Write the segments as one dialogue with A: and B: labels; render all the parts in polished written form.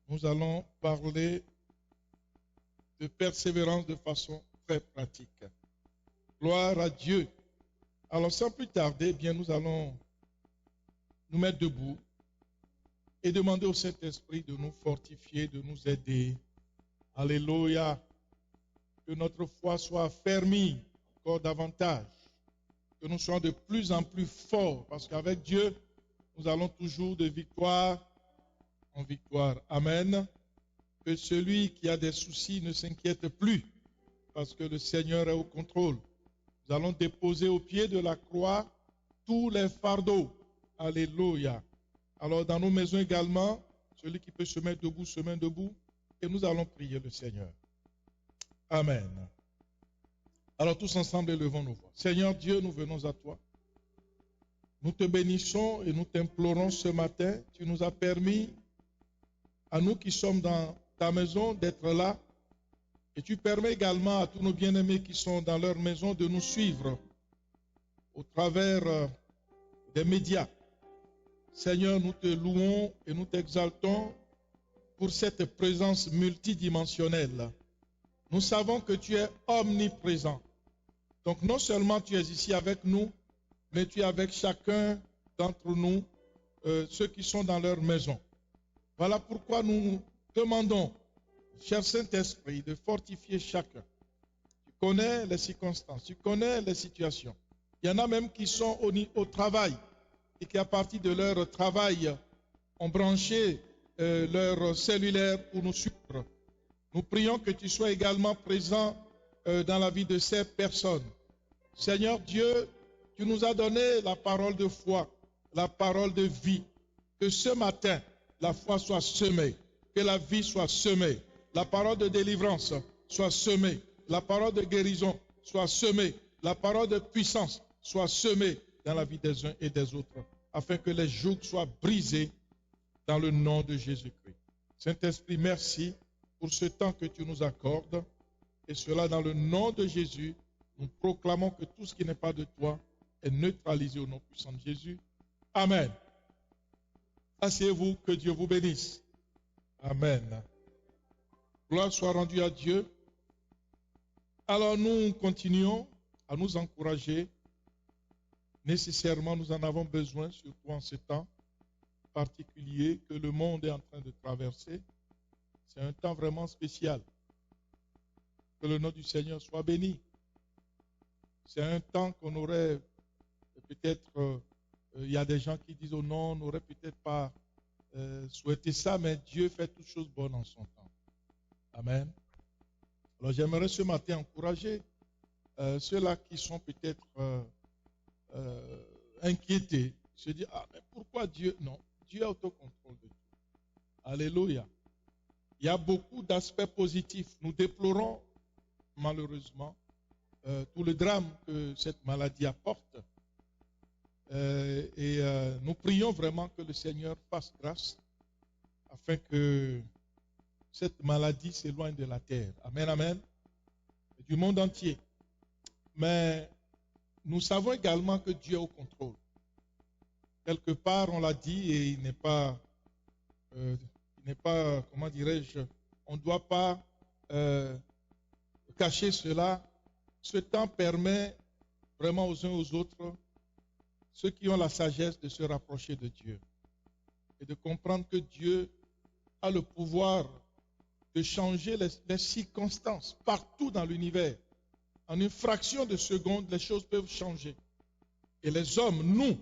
A: nous allons parler de persévérance de façon très pratique. Gloire à Dieu. Alors sans plus tarder, bien nous allons nous mettre debout et demander au Saint-Esprit de nous fortifier, de nous aider. Alléluia. Que notre foi soit affermie encore davantage. Que nous soyons de plus en plus forts, parce qu'avec Dieu, nous allons toujours de victoire en victoire. Amen. Que celui qui a des soucis ne s'inquiète plus, parce que le Seigneur est au contrôle. Nous allons déposer au pied de la croix tous les fardeaux. Alléluia. Alors dans nos maisons également, celui qui peut se mettre debout, se met debout, et nous allons prier le Seigneur. Amen. Alors tous ensemble, élevons nos voix. Seigneur Dieu, nous venons à toi. Nous te bénissons et nous t'implorons ce matin. Tu nous as permis, à nous qui sommes dans ta maison, d'être là. Et tu permets également à tous nos bien-aimés qui sont dans leur maison de nous suivre au travers des médias. Seigneur, nous te louons et nous t'exaltons pour cette présence multidimensionnelle. Nous savons que tu es omniprésent. Donc non seulement tu es ici avec nous, mais tu es avec chacun d'entre nous, ceux qui sont dans leur maison. Voilà pourquoi nous demandons, cher Saint-Esprit, de fortifier chacun. Tu connais les circonstances, tu connais les situations. Il y en a même qui sont au travail et qui, à partir de leur travail, ont branché leur cellulaire pour nous suivre. Nous prions que tu sois également présent dans la vie de ces personnes. Seigneur Dieu, tu nous as donné la parole de foi, la parole de vie. Que ce matin, la foi soit semée, que la vie soit semée, la parole de délivrance soit semée, la parole de guérison soit semée, la parole de puissance soit semée dans la vie des uns et des autres, afin que les jougs soient brisés dans le nom de Jésus-Christ. Saint-Esprit, merci pour ce temps que tu nous accordes, et cela dans le nom de Jésus, nous proclamons que tout ce qui n'est pas de toi est neutralisé au nom puissant de Jésus. Amen. Asseyez-vous, que Dieu vous bénisse. Amen. Gloire soit rendue à Dieu. Alors nous continuons à nous encourager. Nécessairement, nous en avons besoin, surtout en ce temps particulier que le monde est en train de traverser. C'est un temps vraiment spécial. Que le nom du Seigneur soit béni. C'est un temps qu'on aurait peut-être, il y a des gens qui disent, oh non, on n'aurait peut-être pas souhaité ça, mais Dieu fait toutes choses bonnes en son temps. Amen. Alors j'aimerais ce matin encourager ceux-là qui sont peut-être inquiétés, se dire, ah mais pourquoi Dieu? Non, Dieu a autocontrôle de tout. Alléluia. Il y a beaucoup d'aspects positifs. Nous déplorons malheureusement tout le drame que cette maladie apporte. Nous prions vraiment que le Seigneur fasse grâce afin que cette maladie s'éloigne de la terre. Amen, amen. Et du monde entier. Mais nous savons également que Dieu est au contrôle. Quelque part, on l'a dit, et il n'est pas, comment dirais-je, on ne doit pas cacher cela. Ce temps permet vraiment aux uns aux autres, ceux qui ont la sagesse, de se rapprocher de Dieu et de comprendre que Dieu a le pouvoir de changer les circonstances partout dans l'univers. En une fraction de seconde, les choses peuvent changer. Et les hommes, nous,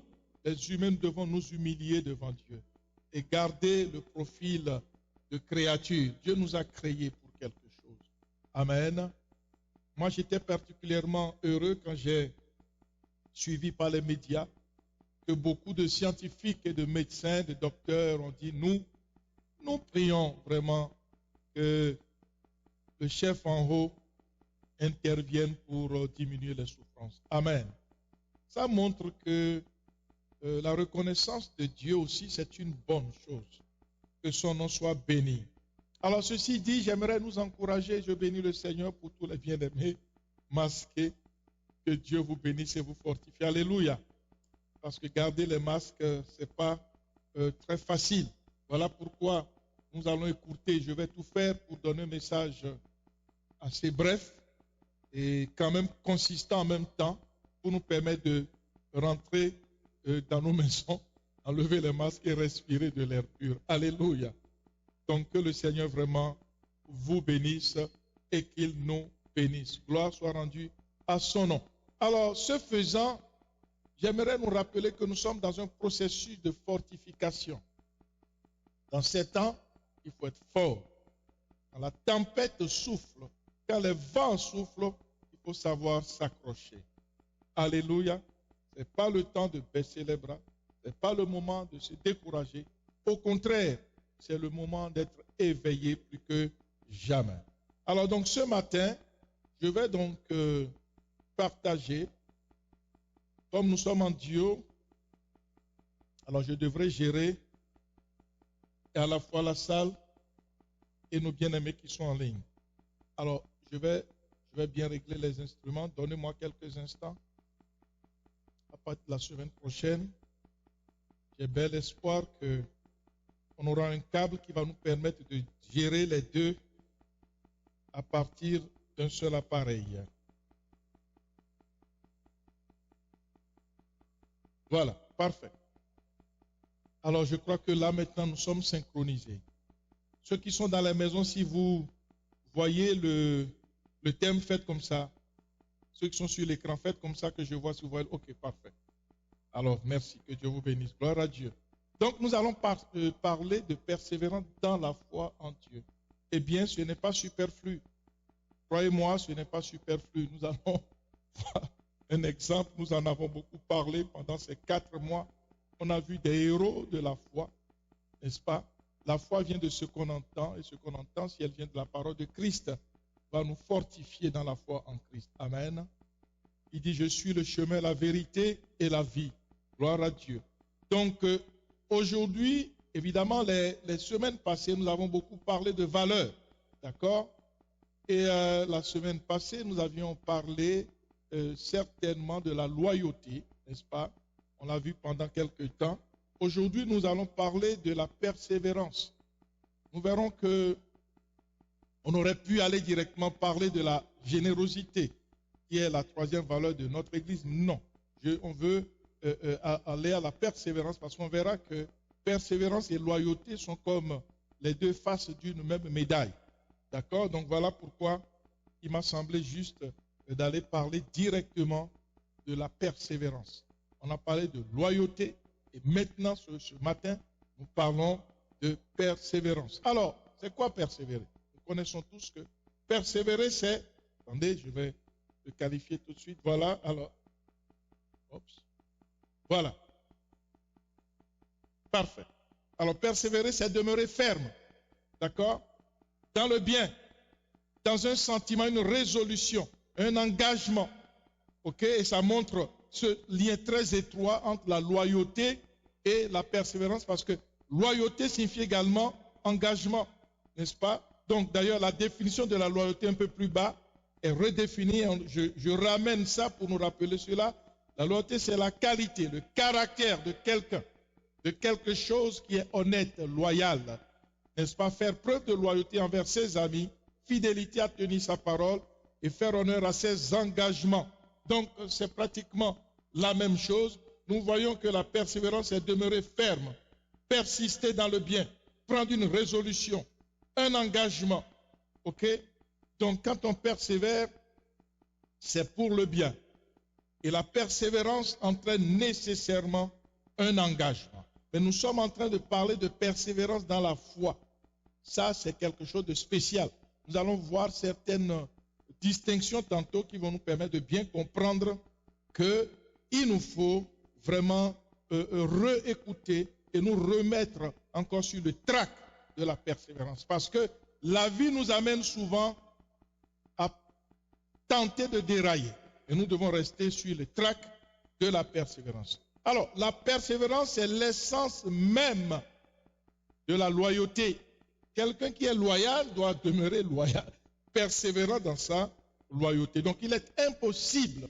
A: les humains, nous devons nous humilier devant Dieu et garder le profil de créature. Dieu nous a créés pour quelque chose. Amen. Moi, j'étais particulièrement heureux quand j'ai suivi par les médias que beaucoup de scientifiques et de médecins, de docteurs ont dit, nous prions vraiment que le chef en haut intervienne pour diminuer les souffrances. Amen. Ça montre que la reconnaissance de Dieu aussi, c'est une bonne chose. Que son nom soit béni. Alors ceci dit, j'aimerais nous encourager, je bénis le Seigneur pour tous les bien-aimés masqués. Que Dieu vous bénisse et vous fortifie. Alléluia. Parce que garder les masques, ce n'est pas très facile. Voilà pourquoi nous allons écouter. Je vais tout faire pour donner un message assez bref et quand même consistant en même temps pour nous permettre de rentrer dans nos maisons, enlever les masques et respirer de l'air pur. Alléluia. Donc que le Seigneur vraiment vous bénisse et qu'il nous bénisse. Gloire soit rendue à son nom. Alors, ce faisant, j'aimerais nous rappeler que nous sommes dans un processus de fortification. Dans ces temps, il faut être fort. Quand la tempête souffle, quand les vents soufflent, il faut savoir s'accrocher. Alléluia. Ce n'est pas le temps de baisser les bras. Ce n'est pas le moment de se décourager. Au contraire, c'est le moment d'être éveillé plus que jamais. Alors donc ce matin, je vais donc partager, comme nous sommes en duo, alors je devrais gérer à la fois la salle et nos bien-aimés qui sont en ligne. Alors je vais bien régler les instruments. Donnez-moi quelques instants. À partir de la semaine prochaine, j'ai bel espoir qu'on aura un câble qui va nous permettre de gérer les deux à partir d'un seul appareil. Voilà, parfait. Alors je crois que là maintenant nous sommes synchronisés. Ceux qui sont dans la maison, si vous voyez le thème, faites comme ça. Ceux qui sont sur l'écran, faites comme ça que je vois si vous voyez. Ok, parfait. Alors merci, que Dieu vous bénisse. Gloire à Dieu. Donc nous allons parler de persévérance dans la foi en Dieu. Eh bien, ce n'est pas superflu. Croyez-moi, ce n'est pas superflu. Nous allons voir un exemple. Nous en avons beaucoup parlé pendant ces 4 mois. On a vu des héros de la foi, n'est-ce pas? La foi vient de ce qu'on entend, et ce qu'on entend, si elle vient de la parole de Christ, va nous fortifier dans la foi en Christ. Amen. Il dit, je suis le chemin, la vérité et la vie. Gloire à Dieu. Donc, aujourd'hui, évidemment, les semaines passées, nous avons beaucoup parlé de valeurs. D'accord? Et la semaine passée, nous avions parlé certainement de la loyauté, n'est-ce pas? On l'a vu pendant quelques temps. Aujourd'hui, nous allons parler de la persévérance. Nous verrons que on aurait pu aller directement parler de la générosité, qui est la 3e valeur de notre Église. Non, on veut aller à la persévérance parce qu'on verra que persévérance et loyauté sont comme les deux faces d'une même médaille. D'accord? Donc voilà pourquoi il m'a semblé juste d'aller parler directement de la persévérance. On a parlé de loyauté et maintenant, ce matin, nous parlons de persévérance. Alors, c'est quoi persévérer? Nous connaissons tous que persévérer, c'est... Attendez, je vais le qualifier tout de suite. Voilà, alors... Oups. Voilà. Parfait. Alors, persévérer, c'est demeurer ferme. D'accord? Dans le bien, dans un sentiment, une résolution, un engagement. OK? Et ça montre ce lien très étroit entre la loyauté et la persévérance, parce que loyauté signifie également engagement, n'est-ce pas? Donc, d'ailleurs, la définition de la loyauté un peu plus bas est redéfinie. Je ramène ça pour nous rappeler cela. La loyauté, c'est la qualité, le caractère de quelqu'un, de quelque chose qui est honnête, loyal. N'est-ce pas? Faire preuve de loyauté envers ses amis, fidélité à tenir sa parole et faire honneur à ses engagements. Donc, c'est pratiquement la même chose. Nous voyons que la persévérance est demeurer ferme, persister dans le bien, prendre une résolution, un engagement. OK? Donc, quand on persévère, c'est pour le bien. Et la persévérance entraîne nécessairement un engagement. Mais nous sommes en train de parler de persévérance dans la foi. Ça, c'est quelque chose de spécial. Nous allons voir certaines distinctions tantôt qui vont nous permettre de bien comprendre qu'il nous faut vraiment réécouter et nous remettre encore sur le track de la persévérance. Parce que la vie nous amène souvent à tenter de dérailler. Et nous devons rester sur le track de la persévérance. Alors, la persévérance, c'est l'essence même de la loyauté. Quelqu'un qui est loyal doit demeurer loyal, persévérant dans sa loyauté. Donc, il est impossible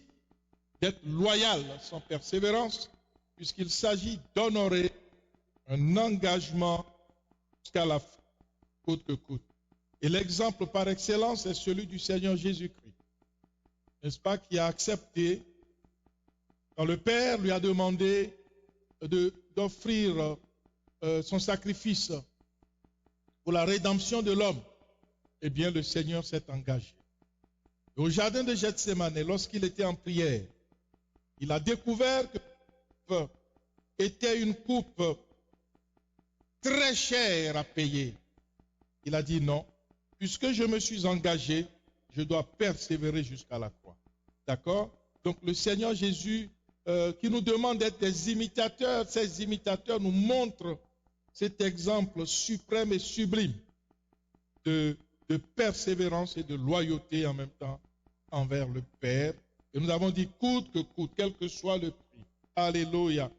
A: d'être loyal sans persévérance, puisqu'il s'agit d'honorer un engagement jusqu'à la fin. coûte que coûte. Et l'exemple par excellence est celui du Seigneur Jésus-Christ, n'est-ce pas, qui a accepté, quand le Père lui a demandé d'offrir son sacrifice pour la rédemption de l'homme, eh bien le Seigneur s'est engagé. Et au jardin de Gethsémane, lorsqu'il était en prière, il a découvert que la coupe était une coupe très chère à payer. Il a dit non, puisque je me suis engagé, je dois persévérer jusqu'à la croix. D'accord? Donc le Seigneur Jésus qui nous demande d'être des imitateurs, ces imitateurs nous montrent cet exemple suprême et sublime de persévérance et de loyauté en même temps envers le Père. Et nous avons dit coûte que coûte, quel que soit le prix. Alléluia.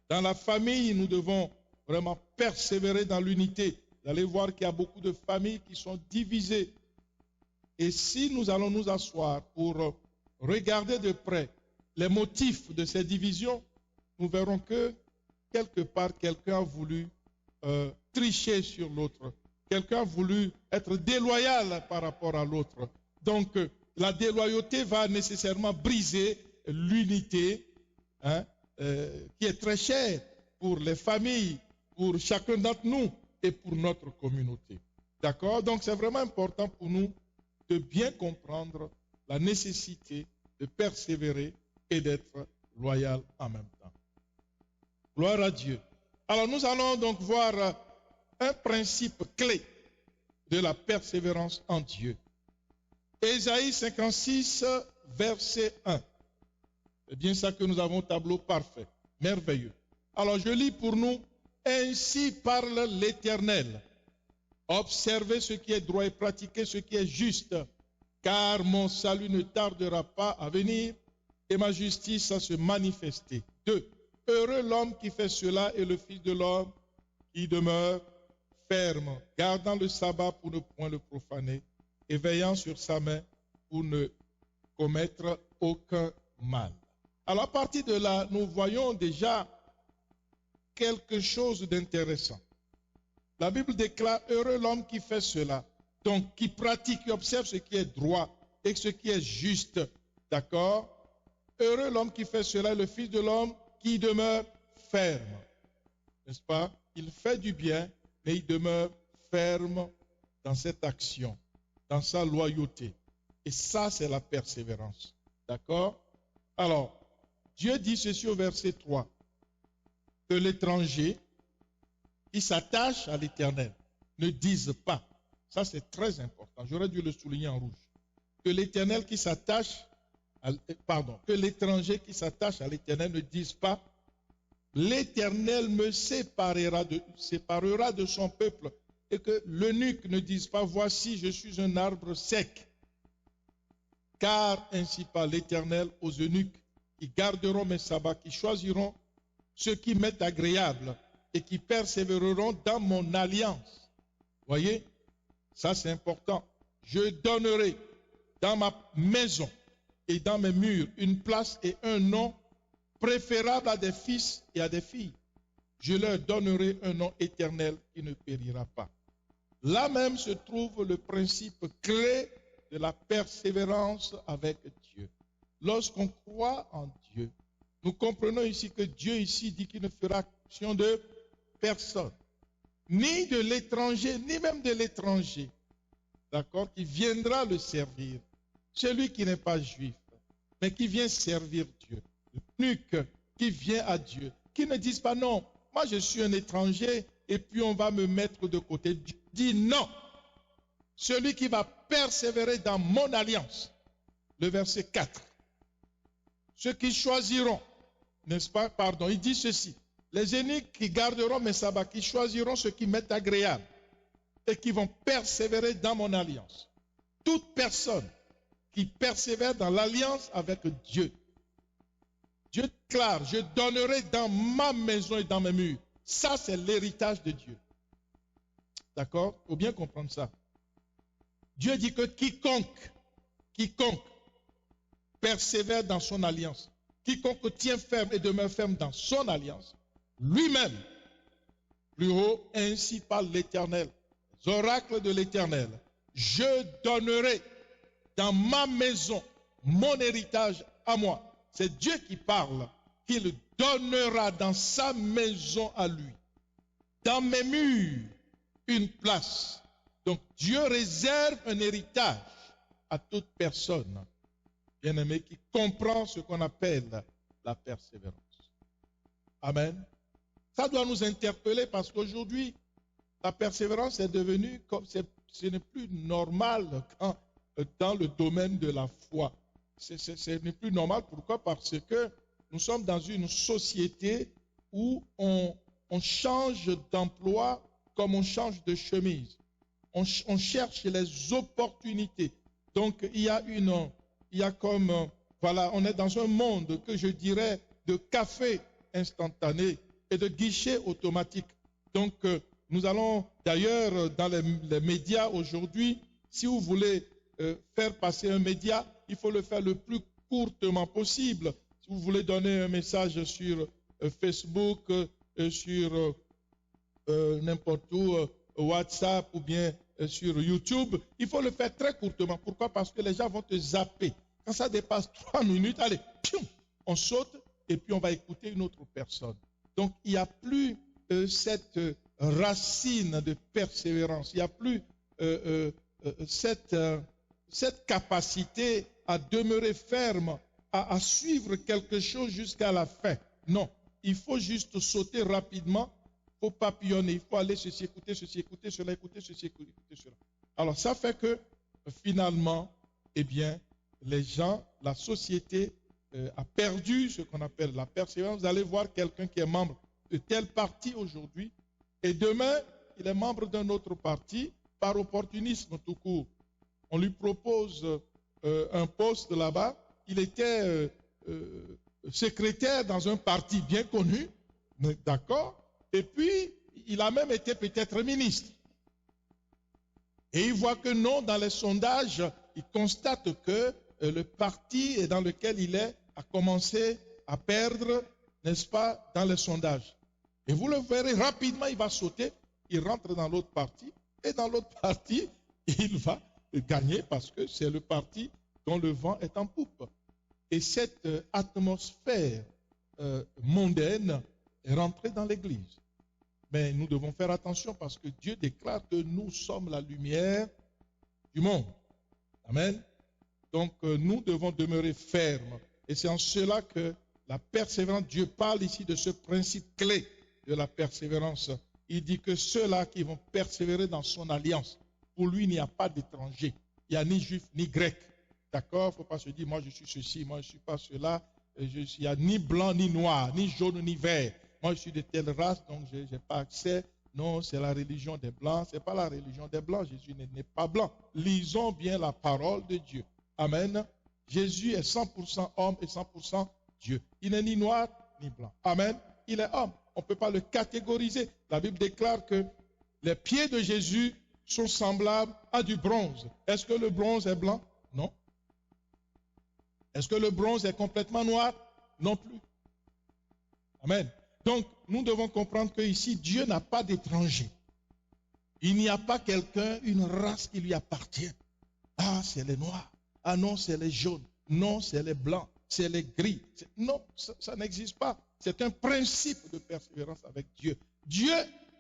A: Dans la famille, nous devons vraiment persévérer dans l'unité. Vous allez voir qu'il y a beaucoup de familles qui sont divisées. Et si nous allons nous asseoir pour regarder de près les motifs de ces divisions, nous verrons que quelque part, quelqu'un a voulu tricher sur l'autre. Quelqu'un a voulu être déloyal par rapport à l'autre. Donc, la déloyauté va nécessairement briser l'unité qui est très chère pour les familles, pour chacun d'entre nous et pour notre communauté. D'accord? Donc, c'est vraiment important pour nous de bien comprendre la nécessité de persévérer et d'être loyal en même temps. Gloire à Dieu. Alors, nous allons donc voir un principe clé de la persévérance en Dieu. Ésaïe 56, verset 1. C'est bien ça que nous avons au tableau parfait, merveilleux. Alors je lis pour nous, « Ainsi parle l'Éternel. Observez ce qui est droit et pratiquez ce qui est juste, car mon salut ne tardera pas à venir et ma justice à se manifester. » 2. Heureux l'homme qui fait cela et le Fils de l'homme qui demeure ferme, gardant le sabbat pour ne point le profaner et veillant sur sa main pour ne commettre aucun mal. Alors à partir de là, nous voyons déjà quelque chose d'intéressant. La Bible déclare, heureux l'homme qui fait cela, donc qui pratique, qui observe ce qui est droit et ce qui est juste. D'accord? Heureux l'homme qui fait cela, le Fils de l'homme qui demeure ferme. N'est-ce pas? Il fait du bien, mais il demeure ferme dans cette action, dans sa loyauté. Et ça, c'est la persévérance. D'accord? Alors, Dieu dit ceci au verset 3, que l'étranger qui s'attache à l'Éternel ne dise pas, ça c'est très important, j'aurais dû le souligner en rouge, que l'Éternel qui s'attache, que l'étranger qui s'attache à l'Éternel ne dise pas, l'Éternel me séparera de son peuple, et que l'eunuque ne dise pas, voici je suis un arbre sec, car ainsi parle l'Éternel aux eunuques qui garderont mes sabbats, qui choisiront ce qui m'est agréable et qui persévéreront dans mon alliance. Voyez, ça c'est important. Je donnerai dans ma maison et dans mes murs une place et un nom préférable à des fils et à des filles. Je leur donnerai un nom éternel qui ne périra pas. Là même se trouve le principe clé de la persévérance avec Dieu. Lorsqu'on croit en Dieu, nous comprenons ici que Dieu ici dit qu'il ne fera action de personne, ni de l'étranger, ni même de l'étranger, d'accord, qui viendra le servir. Celui qui n'est pas juif, mais qui vient servir Dieu. L'eunuque qui vient à Dieu, qui ne dise pas non, moi je suis un étranger et puis on va me mettre de côté. Dieu dit non. Celui qui va persévérer dans mon alliance. Le verset 4. Ceux qui choisiront, n'est-ce pas, pardon, il dit ceci. Les eunuques qui garderont mes sabbats, qui choisiront ce qui m'est agréable et qui vont persévérer dans mon alliance. Toute personne qui persévère dans l'alliance avec Dieu. Dieu déclare, je donnerai dans ma maison et dans mes murs. Ça, c'est l'héritage de Dieu. D'accord? Il faut bien comprendre ça. Dieu dit que quiconque persévère dans son alliance, quiconque tient ferme et demeure ferme dans son alliance, lui-même, plus haut, ainsi parle l'Éternel. oracles de l'Éternel. Je donnerai dans ma maison mon héritage à moi. C'est Dieu qui parle, qu'il donnera dans sa maison à lui, dans mes murs, une place. Donc Dieu réserve un héritage à toute personne, bien-aimé, qui comprend ce qu'on appelle la persévérance. Amen. Ça doit nous interpeller parce qu'aujourd'hui, la persévérance est devenue comme ce n'est plus normal dans le domaine de la foi. Ce n'est plus normal. Pourquoi? Parce que nous sommes dans une société où on change d'emploi comme on change de chemise. On cherche les opportunités. Donc, voilà, on est dans un monde que je dirais de café instantané et de guichet automatique. Donc, nous allons d'ailleurs dans les médias aujourd'hui, si vous voulez faire passer un média, il faut le faire le plus courtement possible. Si vous voulez donner un message sur Facebook, sur n'importe où, WhatsApp ou bien sur YouTube, il faut le faire très courtement. Pourquoi? Parce que les gens vont te zapper. Quand ça dépasse 3 minutes, allez, pium, on saute et puis on va écouter une autre personne. Donc, il n'y a plus cette racine de persévérance. Il n'y a plus cette capacité à demeurer ferme, à suivre quelque chose jusqu'à la fin. Non, il faut juste sauter rapidement, il faut papillonner, il faut aller ceci, écouter cela, écouter ceci, écouter cela. Alors ça fait que finalement, eh bien, les gens, la société a perdu ce qu'on appelle la persévérance. Vous allez voir quelqu'un qui est membre de tel parti aujourd'hui et demain, il est membre d'un autre parti par opportunisme tout court. On lui propose un poste là-bas. Il était secrétaire dans un parti bien connu, d'accord? Et puis, il a même été peut-être ministre. Et il voit que non, dans les sondages, il constate que le parti dans lequel il est a commencé à perdre, n'est-ce pas, dans les sondages. Et vous le verrez rapidement, il va sauter, il rentre dans l'autre parti, et dans l'autre parti, il va gagner parce que c'est le parti dont le vent est en poupe. Et cette atmosphère mondaine est rentrée dans l'Église. Mais nous devons faire attention parce que Dieu déclare que nous sommes la lumière du monde. Amen. Donc nous devons demeurer fermes. Et c'est en cela que la persévérance, Dieu parle ici de ce principe clé de la persévérance. Il dit que ceux-là qui vont persévérer dans son alliance, pour lui, il n'y a pas d'étranger. Il n'y a ni juif ni grec. D'accord? Il ne faut pas se dire, moi je suis ceci, moi je ne suis pas cela. Il n'y a ni blanc ni noir, ni jaune ni vert. Moi je suis de telle race, donc je n'ai pas accès. Non, c'est la religion des blancs. Ce n'est pas la religion des blancs. Jésus n'est pas blanc. Lisons bien la parole de Dieu. Amen. Jésus est 100% homme et 100% Dieu. Il n'est ni noir ni blanc. Amen. Il est homme. On ne peut pas le catégoriser. La Bible déclare que les pieds de Jésus sont semblables à du bronze. Est-ce que le bronze est blanc? Non. Est-ce que le bronze est complètement noir? Non plus. Amen. Donc, nous devons comprendre qu'ici, Dieu n'a pas d'étranger. Il n'y a pas quelqu'un, une race qui lui appartient. Ah, c'est les noirs. Ah non, c'est les jaunes. Non, c'est les blancs. C'est les gris. Non, ça n'existe pas. C'est un principe de persévérance avec Dieu. Dieu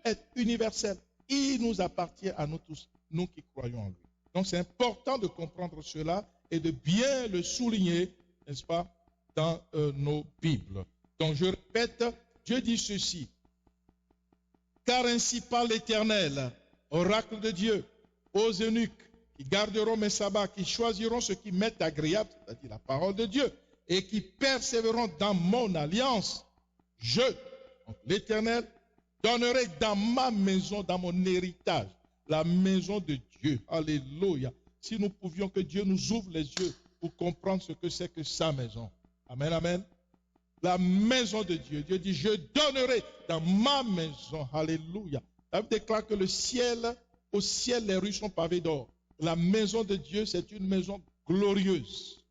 A: est universel. Il nous appartient à nous tous, nous qui croyons en lui. Donc c'est important de comprendre cela et de bien le souligner, n'est-ce pas, dans nos Bibles. Donc je répète, Dieu dit ceci. Car ainsi parle l'Éternel, oracle de Dieu, aux eunuques qui garderont mes sabbats, qui choisiront ce qui m'est agréable, c'est-à-dire la parole de Dieu, et qui persévéreront dans mon alliance, je, l'Éternel, donnerai dans ma maison, dans mon héritage, la maison de Dieu. Alléluia. Si nous pouvions que Dieu nous ouvre les yeux pour comprendre ce que c'est que sa maison. Amen, amen. La maison de Dieu. Dieu dit, je donnerai dans ma maison. Alléluia. La Bible déclare que le ciel, au ciel, les rues sont pavées d'or. La maison de Dieu, c'est une maison glorieuse.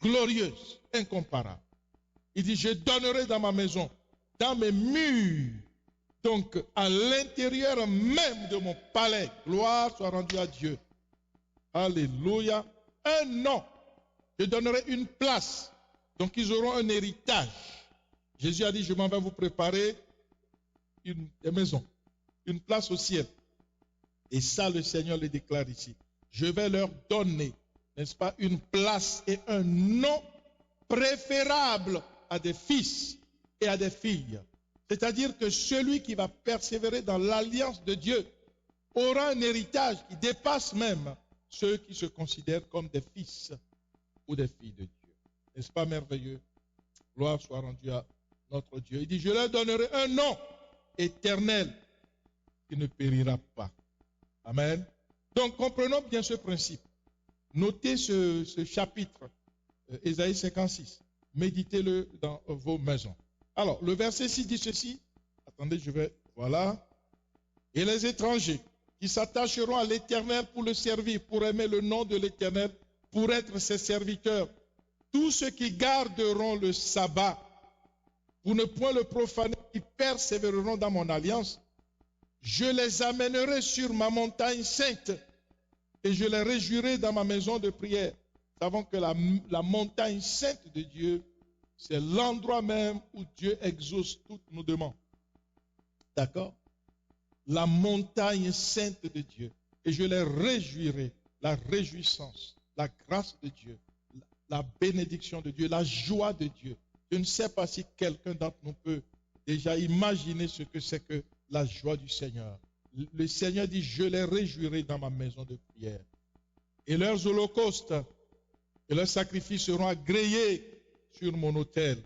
A: Glorieuse, incomparable. Il dit, je donnerai dans ma maison, dans mes murs, Donc, à l'intérieur même de mon palais, gloire soit rendue à Dieu. Alléluia. Un nom. Je donnerai une place. Donc, ils auront un héritage. Jésus a dit, je m'en vais vous préparer des maisons, une place au ciel. Et ça, le Seigneur le déclare ici. Je vais leur donner, n'est-ce pas, une place et un nom préférable à des fils et à des filles. C'est-à-dire que celui qui va persévérer dans l'alliance de Dieu aura un héritage qui dépasse même ceux qui se considèrent comme des fils ou des filles de Dieu. N'est-ce pas merveilleux? Gloire soit rendue à notre Dieu. Il dit, je leur donnerai un nom éternel qui ne périra pas. Amen. Donc, comprenons bien ce principe. Notez ce chapitre, Ésaïe 56. Méditez-le dans vos maisons. Alors, le verset 6 dit ceci. Attendez, voilà. Et les étrangers qui s'attacheront à l'Éternel pour le servir, pour aimer le nom de l'Éternel, pour être ses serviteurs. Tous ceux qui garderont le sabbat, pour ne point le profaner, qui persévéreront dans mon alliance, je les amènerai sur ma montagne sainte et je les réjouirai dans ma maison de prière. Nous savons que la montagne sainte de Dieu, c'est l'endroit même où Dieu exauce toutes nos demandes. D'accord? La montagne sainte de Dieu. Et je les réjouirai, la réjouissance, la grâce de Dieu, la bénédiction de Dieu, la joie de Dieu. Je ne sais pas si quelqu'un d'entre nous peut déjà imaginer ce que c'est que la joie du Seigneur. Le Seigneur dit, je les réjouirai dans ma maison de prière. Et leurs holocaustes et leurs sacrifices seront agréés sur mon autel,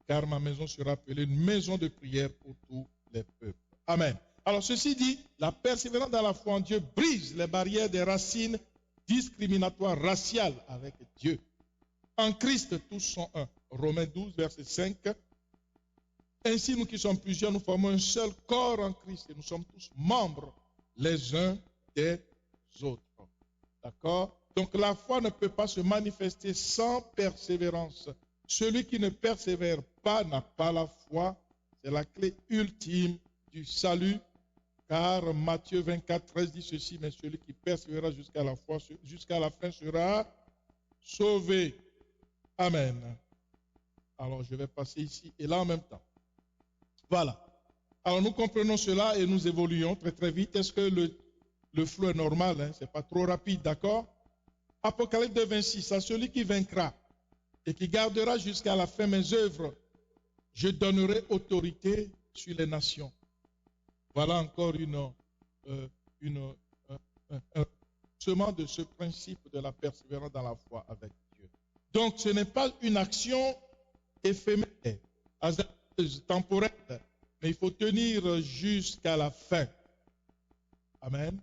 A: car ma maison sera appelée une maison de prière pour tous les peuples. Amen. Alors ceci dit, la persévérance dans la foi en Dieu brise les barrières des racines discriminatoires raciales avec Dieu. En Christ, tous sont un. Romains 12, verset 5. Ainsi, nous qui sommes plusieurs, nous formons un seul corps en Christ et nous sommes tous membres les uns des autres. D'accord? Donc la foi ne peut pas se manifester sans persévérance. Celui qui ne persévère pas n'a pas la foi. C'est la clé ultime du salut. Car Matthieu 24, 13 dit ceci, mais celui qui persévérera jusqu'à la foi, jusqu'à la fin sera sauvé. Amen. Alors je vais passer ici et là en même temps. Voilà. Alors nous comprenons cela et nous évoluons très très vite. Est-ce que le flot est normal, hein? Ce n'est pas trop rapide, d'accord? Apocalypse 2, 26, à celui qui vaincra et qui gardera jusqu'à la fin mes œuvres, je donnerai autorité sur les nations. Voilà encore un seulement de ce principe de la persévérance dans la foi avec Dieu. Donc ce n'est pas une action éphémère, temporaire, mais il faut tenir jusqu'à la fin. Amen.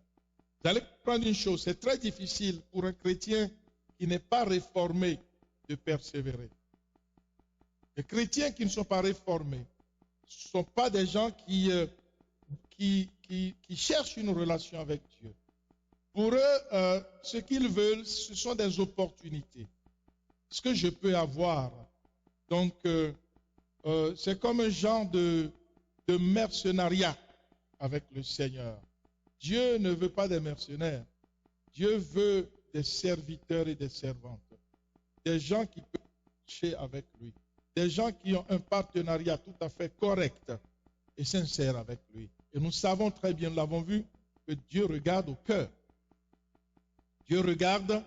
A: Vous allez comprendre une chose, c'est très difficile pour un chrétien qui n'est pas réformé de persévérer. Les chrétiens qui ne sont pas réformés ne sont pas des gens qui cherchent une relation avec Dieu. Pour eux, ce qu'ils veulent, ce sont des opportunités. Ce que je peux avoir. Donc, c'est comme un genre de mercenariat avec le Seigneur. Dieu ne veut pas des mercenaires. Dieu veut des serviteurs et des servantes. Des gens qui peuvent marcher avec lui. Des gens qui ont un partenariat tout à fait correct et sincère avec lui. Et nous savons très bien, nous l'avons vu, que Dieu regarde au cœur. Dieu regarde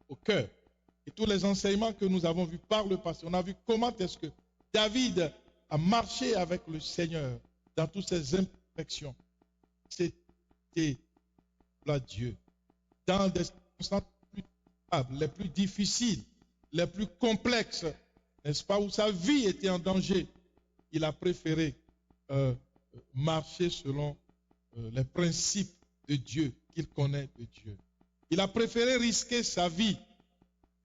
A: au cœur. Et tous les enseignements que nous avons vus par le passé, on a vu comment est-ce que David a marché avec le Seigneur dans toutes ses imperfections. C'était là Dieu. Dans des circonstances les plus difficiles, les plus complexes, n'est-ce pas, où sa vie était en danger, il a préféré marcher selon les principes de Dieu, qu'il connaît de Dieu. Il a préféré risquer sa vie.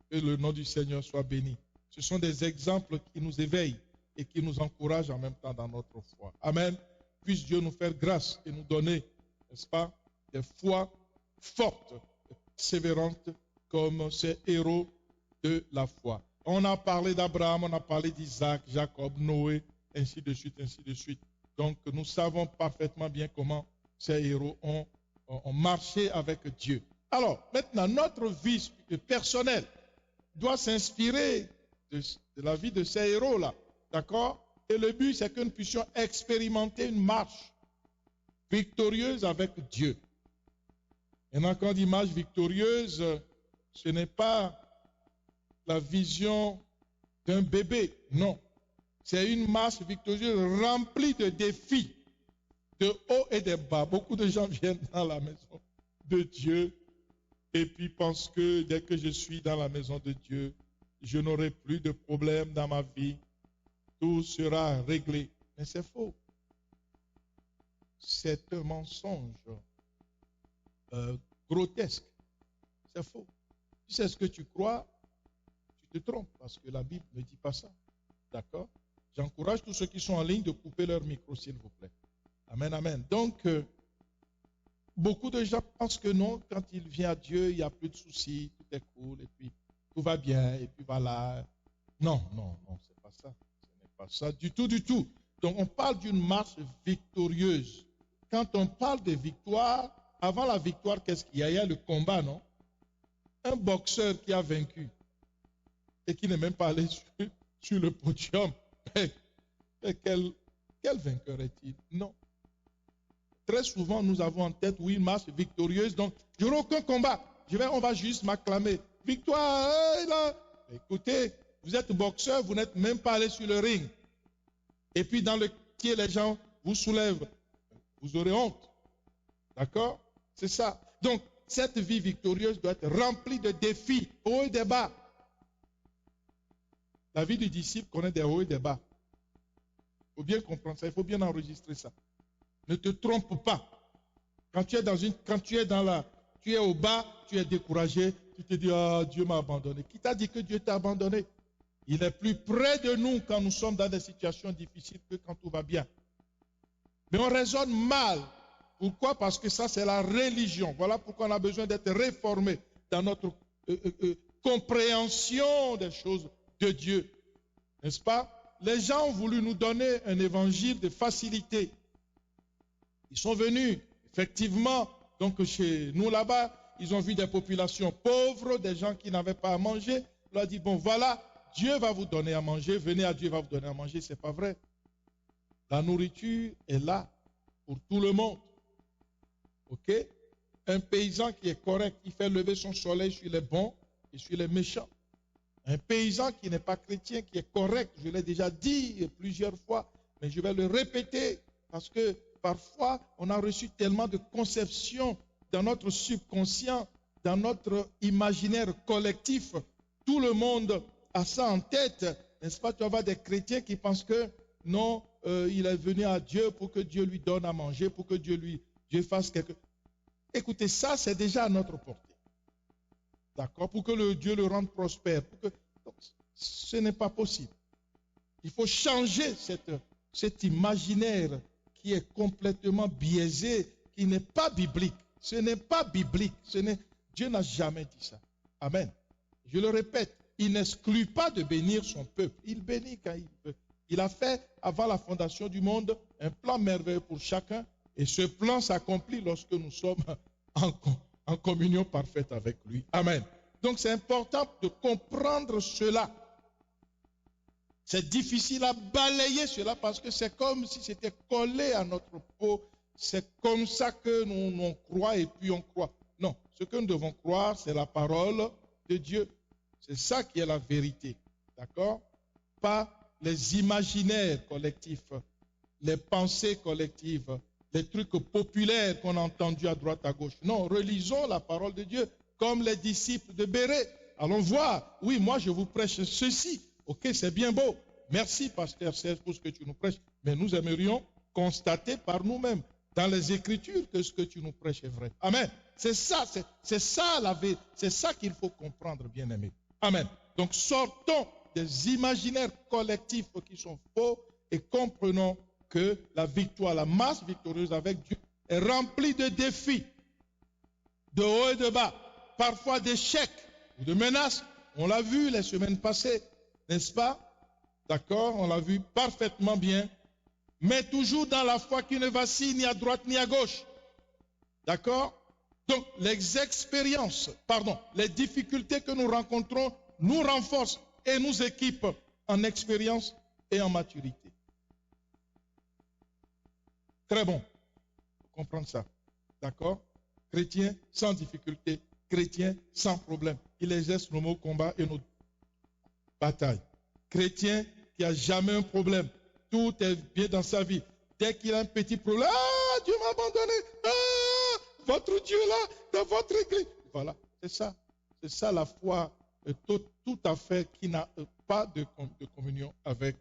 A: Que le nom du Seigneur soit béni. Ce sont des exemples qui nous éveillent et qui nous encouragent en même temps dans notre foi. Amen. Puisse Dieu nous faire grâce et nous donner, n'est-ce pas, des foi fortes, persévérantes comme ces héros de la foi. On a parlé d'Abraham, on a parlé d'Isaac, Jacob, Noé, ainsi de suite, ainsi de suite. Donc, nous savons parfaitement bien comment ces héros ont marché avec Dieu. Alors, maintenant, notre vie personnelle doit s'inspirer de la vie de ces héros-là. D'accord? Et le but, c'est que nous puissions expérimenter une marche victorieuse avec Dieu. Maintenant, quand on dit marche victorieuse, ce n'est pas la vision d'un bébé, non. C'est une marche victorieuse remplie de défis, de hauts et de bas. Beaucoup de gens viennent dans la maison de Dieu et puis pensent que dès que je suis dans la maison de Dieu, je n'aurai plus de problèmes dans ma vie. Tout sera réglé. Mais c'est faux. C'est un mensonge grotesque. C'est faux. Si c'est ce que tu crois, tu te trompes parce que la Bible ne dit pas ça. D'accord? J'encourage tous ceux qui sont en ligne de couper leur micro, s'il vous plaît. Amen, amen. Donc, beaucoup de gens pensent que non, quand il vient à Dieu, il n'y a plus de soucis, tout est cool, et puis tout va bien, et puis voilà. Non, non, non, c'est pas ça. Ce n'est pas ça du tout, du tout. Donc, on parle d'une marche victorieuse. Quand on parle de victoire, avant la victoire, qu'est-ce qu'il y a? Il y a le combat, non? Un boxeur qui a vaincu et qui n'est même pas allé sur le podium. Mais quel vainqueur est-il? Non. Très souvent, nous avons en tête, oui, une marche victorieuse, donc il n'y aura aucun combat. On va juste m'acclamer. Victoire, là. Écoutez, vous êtes boxeur, vous n'êtes même pas allé sur le ring. Et puis dans le pied, les gens vous soulèvent. Vous aurez honte. D'accord? C'est ça. Donc, cette vie victorieuse doit être remplie de défis, hauts et de bas. La vie du disciple connaît des hauts et des bas. Il faut bien comprendre ça, il faut bien enregistrer ça. Ne te trompe pas. Quand tu es au bas, tu es découragé, tu te dis, ah, Dieu m'a abandonné. Qui t'a dit que Dieu t'a abandonné? Il est plus près de nous quand nous sommes dans des situations difficiles que quand tout va bien. Mais on raisonne mal. Pourquoi? Parce que ça, c'est la religion. Voilà pourquoi on a besoin d'être réformé dans notre compréhension des choses de Dieu. N'est-ce pas? Les gens ont voulu nous donner un évangile de facilité. Ils sont venus, effectivement, donc chez nous là-bas, ils ont vu des populations pauvres, des gens qui n'avaient pas à manger. Ils leur ont dit, bon voilà, Dieu va vous donner à manger, venez à Dieu, va vous donner à manger. Ce n'est pas vrai. La nourriture est là pour tout le monde. Ok? Un paysan qui est correct, il fait lever son soleil sur les bons et sur les méchants. Un paysan qui n'est pas chrétien, qui est correct, je l'ai déjà dit plusieurs fois, mais je vais le répéter parce que parfois on a reçu tellement de conceptions dans notre subconscient, dans notre imaginaire collectif. Tout le monde a ça en tête, n'est-ce pas? Tu vas voir des chrétiens qui pensent que non, il est venu à Dieu pour que Dieu lui donne à manger, pour que Dieu fasse quelque chose. Écoutez, ça c'est déjà à notre portée. D'accord? Pour que Dieu le rende prospère. Donc, ce n'est pas possible. Il faut changer cet imaginaire qui est complètement biaisé, qui n'est pas biblique. Ce n'est pas biblique. Dieu n'a jamais dit ça. Amen. Je le répète, il n'exclut pas de bénir son peuple. Il bénit quand il veut. Il a fait, avant la fondation du monde, un plan merveilleux pour chacun. Et ce plan s'accomplit lorsque nous sommes en communion parfaite avec lui. Amen. Donc c'est important de comprendre cela. C'est difficile à balayer cela parce que c'est comme si c'était collé à notre peau. C'est comme ça que nous croit et puis on croit. Non, ce que nous devons croire, c'est la parole de Dieu. C'est ça qui est la vérité. D'accord? Pas les imaginaires collectifs, les pensées collectives, les trucs populaires qu'on a entendus à droite, à gauche. Non, relisons la parole de Dieu comme les disciples de Bérée. Allons voir. Oui, moi je vous prêche ceci. Ok, c'est bien beau. Merci, pasteur Serge, pour ce que tu nous prêches. Mais nous aimerions constater par nous-mêmes dans les Écritures que ce que tu nous prêches est vrai. Amen. C'est ça qu'il faut comprendre, bien-aimés. Amen. Donc sortons des imaginaires collectifs qui sont faux et comprenons que la victoire, la marche victorieuse avec Dieu est remplie de défis, de haut et de bas, parfois d'échecs ou de menaces. On l'a vu les semaines passées, n'est-ce pas? D'accord, on l'a vu parfaitement bien. mais toujours dans la foi qui ne vacille ni à droite ni à gauche. D'accord? Donc, les expériences, les difficultés que nous rencontrons nous renforcent et nous équipent en expérience et en maturité. Très bon. Il faut comprendre ça. D'accord? Chrétien sans difficulté, chrétien sans problème. Il exerce nos combats et nos batailles. Chrétien qui n'a jamais un problème. Tout est bien dans sa vie. Dès qu'il a un petit problème, ah, Dieu m'a abandonné. Ah, votre Dieu là, dans votre église. Voilà, c'est ça. C'est ça la foi tout à fait qui n'a pas de communion avec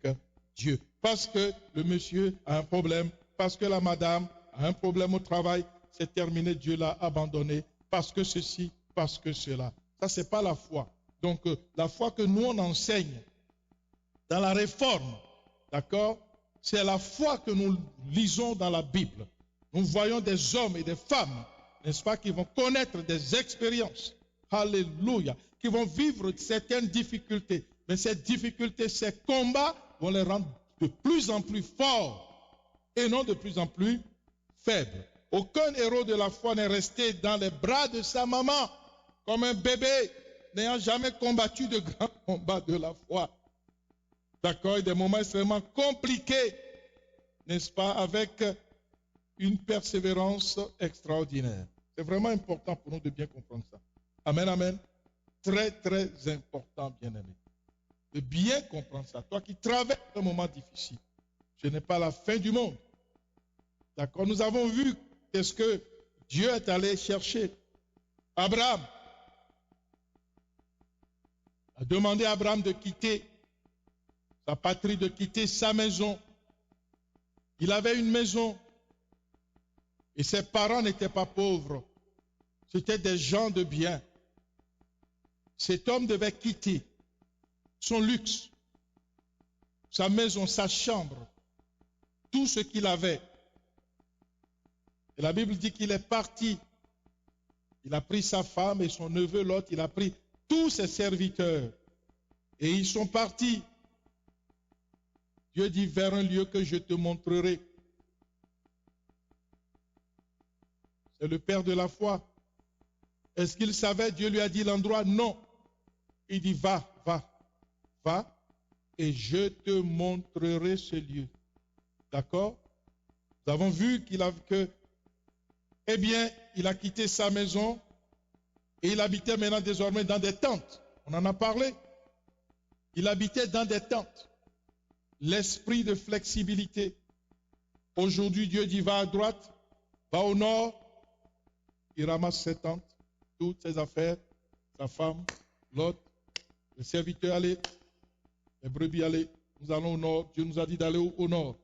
A: Dieu. Parce que le monsieur a un problème, parce que la madame a un problème au travail, c'est terminé, Dieu l'a abandonné, parce que ceci, parce que cela. Ça, c'est pas la foi. Donc, la foi que nous, on enseigne dans la réforme, d'accord, c'est la foi que nous lisons dans la Bible. Nous voyons des hommes et des femmes, n'est-ce pas, qui vont connaître des expériences, alléluia, qui vont vivre certaines difficultés. Mais ces difficultés, ces combats vont les rendre de plus en plus forts et non de plus en plus faibles. Aucun héros de la foi n'est resté dans les bras de sa maman comme un bébé, n'ayant jamais combattu de grands combats de la foi. D'accord, et des moments extrêmement compliqués, n'est-ce pas, avec une persévérance extraordinaire. C'est vraiment important pour nous de bien comprendre ça. Amen, amen. Très, très important, bien-aimé. De bien comprendre ça. Toi qui traverses un moment difficile, ce n'est pas la fin du monde. D'accord, nous avons vu qu'est-ce que Dieu est allé chercher. Abraham a demandé à Abraham de quitter sa patrie, de quitter sa maison. Il avait une maison et ses parents n'étaient pas pauvres. C'étaient des gens de bien. Cet homme devait quitter son luxe, sa maison, sa chambre, tout ce qu'il avait. Et la Bible dit qu'il est parti. Il a pris sa femme et son neveu Lot, il a pris tous ses serviteurs. Et ils sont partis. Dieu dit, vers un lieu que je te montrerai. C'est le père de la foi. Est-ce qu'il savait? Dieu lui a dit l'endroit? Non. Il dit, va, et je te montrerai ce lieu. D'accord? Nous avons vu qu'il a quitté sa maison et il habitait maintenant désormais dans des tentes. On en a parlé. Il habitait dans des tentes. L'esprit de flexibilité. Aujourd'hui, Dieu dit, va à droite, va au nord. Il ramasse ses tentes, toutes ses affaires, sa femme, l'autre, le serviteur, allez, les brebis, allez, nous allons au nord. Dieu nous a dit d'aller au nord.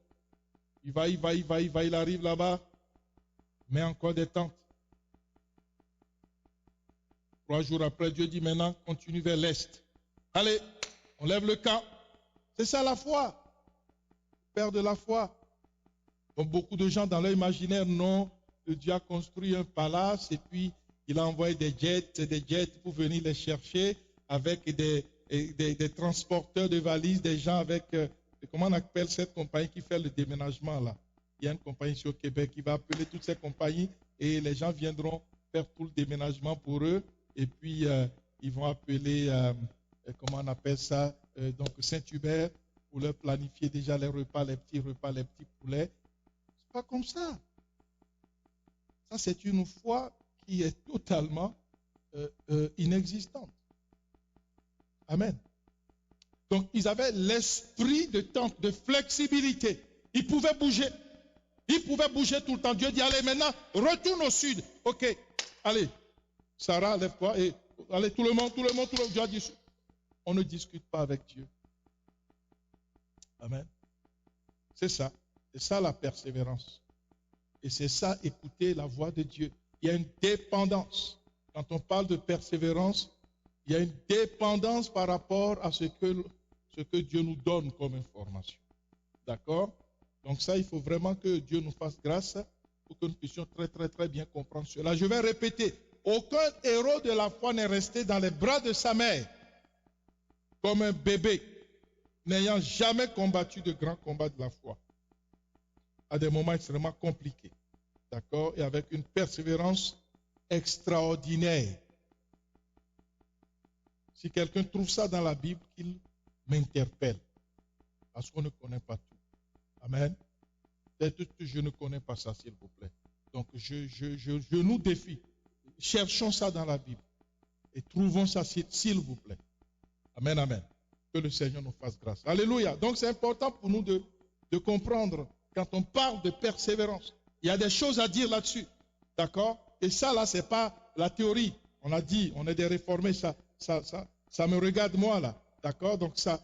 A: Il arrive là-bas, met encore des tentes. 3 jours après, Dieu dit maintenant, continue vers l'est. Allez, on lève le camp. C'est ça la foi. Père de la foi. Donc beaucoup de gens dans leur imaginaire, non, Dieu a construit un palace et puis il a envoyé des jets pour venir les chercher avec des transporteurs de valises, des gens avec, comment on appelle cette compagnie qui fait le déménagement là? Il y a une compagnie ici au Québec qui va appeler toutes ces compagnies et les gens viendront faire tout le déménagement pour eux et puis ils vont appeler, comment on appelle ça, donc Saint-Hubert pour leur planifier déjà les repas, les petits poulets. C'est pas comme ça. Ça, c'est une foi qui est totalement inexistante. Amen. Donc, ils avaient l'esprit de tente, de flexibilité. Ils pouvaient bouger. Ils pouvaient bouger tout le temps. Dieu dit, allez, maintenant, retourne au sud. OK, allez. Sarah, lève-toi et allez, tout le monde. Dieu a dit, on ne discute pas avec Dieu. Amen. C'est ça. C'est ça la persévérance. Et c'est ça, écouter la voix de Dieu. Il y a une dépendance. Quand on parle de persévérance, il y a une dépendance par rapport à ce que Dieu nous donne comme information. D'accord? Donc ça, il faut vraiment que Dieu nous fasse grâce pour que nous puissions très, très, très bien comprendre cela. Je vais répéter. Aucun héros de la foi n'est resté dans les bras de sa mère comme un bébé, n'ayant jamais combattu de grands combats de la foi. à des moments extrêmement compliqués. D'accord? Et avec une persévérance extraordinaire. Si quelqu'un trouve ça dans la Bible, qu'il m'interpelle. Parce qu'on ne connaît pas tout. Amen. Peut-être que je ne connais pas ça, s'il vous plaît. Donc, je nous défie. Cherchons ça dans la Bible. Et trouvons ça, s'il vous plaît. Amen, amen. Que le Seigneur nous fasse grâce. Alléluia. Donc, c'est important pour nous de comprendre, quand on parle de persévérance, il y a des choses à dire là-dessus. D'accord? Et ça, là, ce n'est pas la théorie. On a dit, on est des réformés, ça me regarde moi, là. D'accord? Donc, ça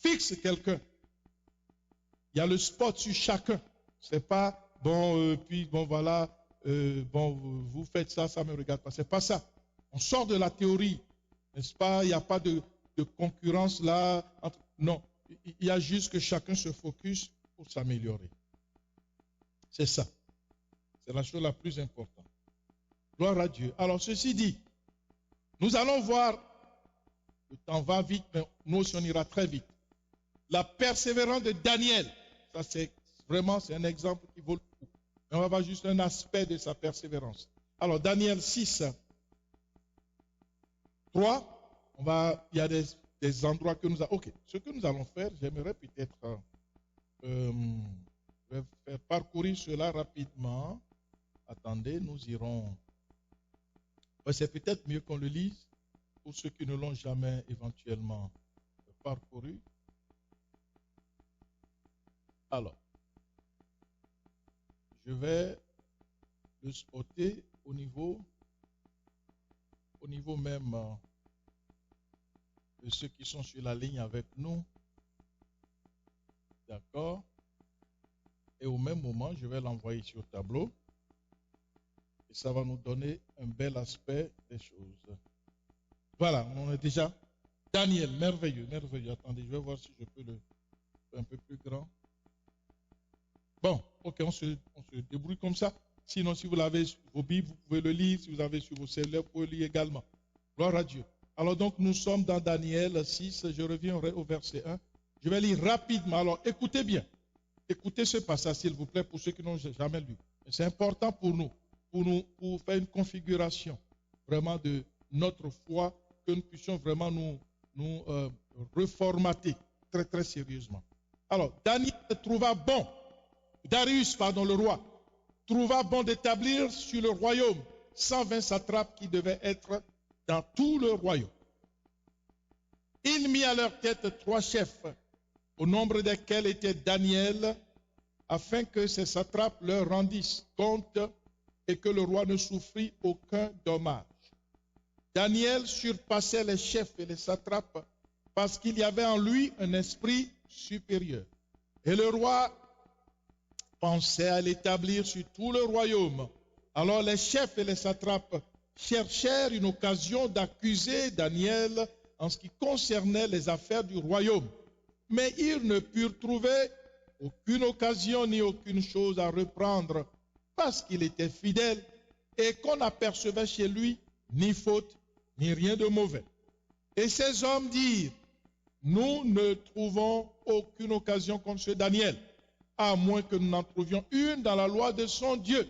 A: fixe quelqu'un. Il y a le spot sur chacun. Ce n'est pas, voilà, vous faites ça, ça ne me regarde pas. Ce n'est pas ça. On sort de la théorie, n'est-ce pas? Il n'y a pas de concurrence là. Non, il y a juste que chacun se focus pour s'améliorer. C'est ça. C'est la chose la plus importante. Gloire à Dieu. Alors, ceci dit, nous allons voir, le temps va vite, mais nous aussi on ira très vite. La persévérance de Daniel, ça c'est un exemple qui vaut le coup. Mais on va voir juste un aspect de sa persévérance. Alors, Daniel 6, 3, il y a des endroits que nous avons. Ok, ce que nous allons faire, j'aimerais peut-être je vais faire parcourir cela rapidement. Attendez, nous irons. C'est peut-être mieux qu'on le lise pour ceux qui ne l'ont jamais éventuellement parcouru. Alors, je vais le spotter au niveau même de ceux qui sont sur la ligne avec nous. D'accord? Et au même moment, je vais l'envoyer sur le tableau. Et ça va nous donner un bel aspect des choses. Voilà, on est déjà. Daniel, merveilleux, merveilleux. Attendez, je vais voir si je peux le faire un peu plus grand. Bon, ok, on se débrouille comme ça. Sinon, si vous l'avez sur vos Bibles, vous pouvez le lire. Si vous avez sur vos cellulaires, vous pouvez le lire également. Gloire à Dieu. Alors donc, nous sommes dans Daniel 6. Je reviens au verset 1. Je vais lire rapidement. Alors, écoutez bien. Écoutez ce passage, s'il vous plaît, pour ceux qui n'ont jamais lu. C'est important pour nous, pour faire une configuration vraiment de notre foi, que nous puissions vraiment nous reformater très, très sérieusement. Alors, Darius, le roi, trouva bon d'établir sur le royaume 120 satrapes qui devaient être dans tout le royaume. Il mit à leur tête 3 chefs, au nombre desquels était Daniel, afin que ces satrapes leur rendissent compte et que le roi ne souffrit aucun dommage. Daniel surpassait les chefs et les satrapes parce qu'il y avait en lui un esprit supérieur. Et le roi pensait à l'établir sur tout le royaume. Alors les chefs et les satrapes cherchèrent une occasion d'accuser Daniel en ce qui concernait les affaires du royaume. Mais ils ne purent trouver aucune occasion ni aucune chose à reprendre parce qu'il était fidèle et qu'on n'apercevait chez lui ni faute ni rien de mauvais. Et ces hommes dirent, nous ne trouvons aucune occasion contre ce Daniel, à moins que nous n'en trouvions une dans la loi de son Dieu.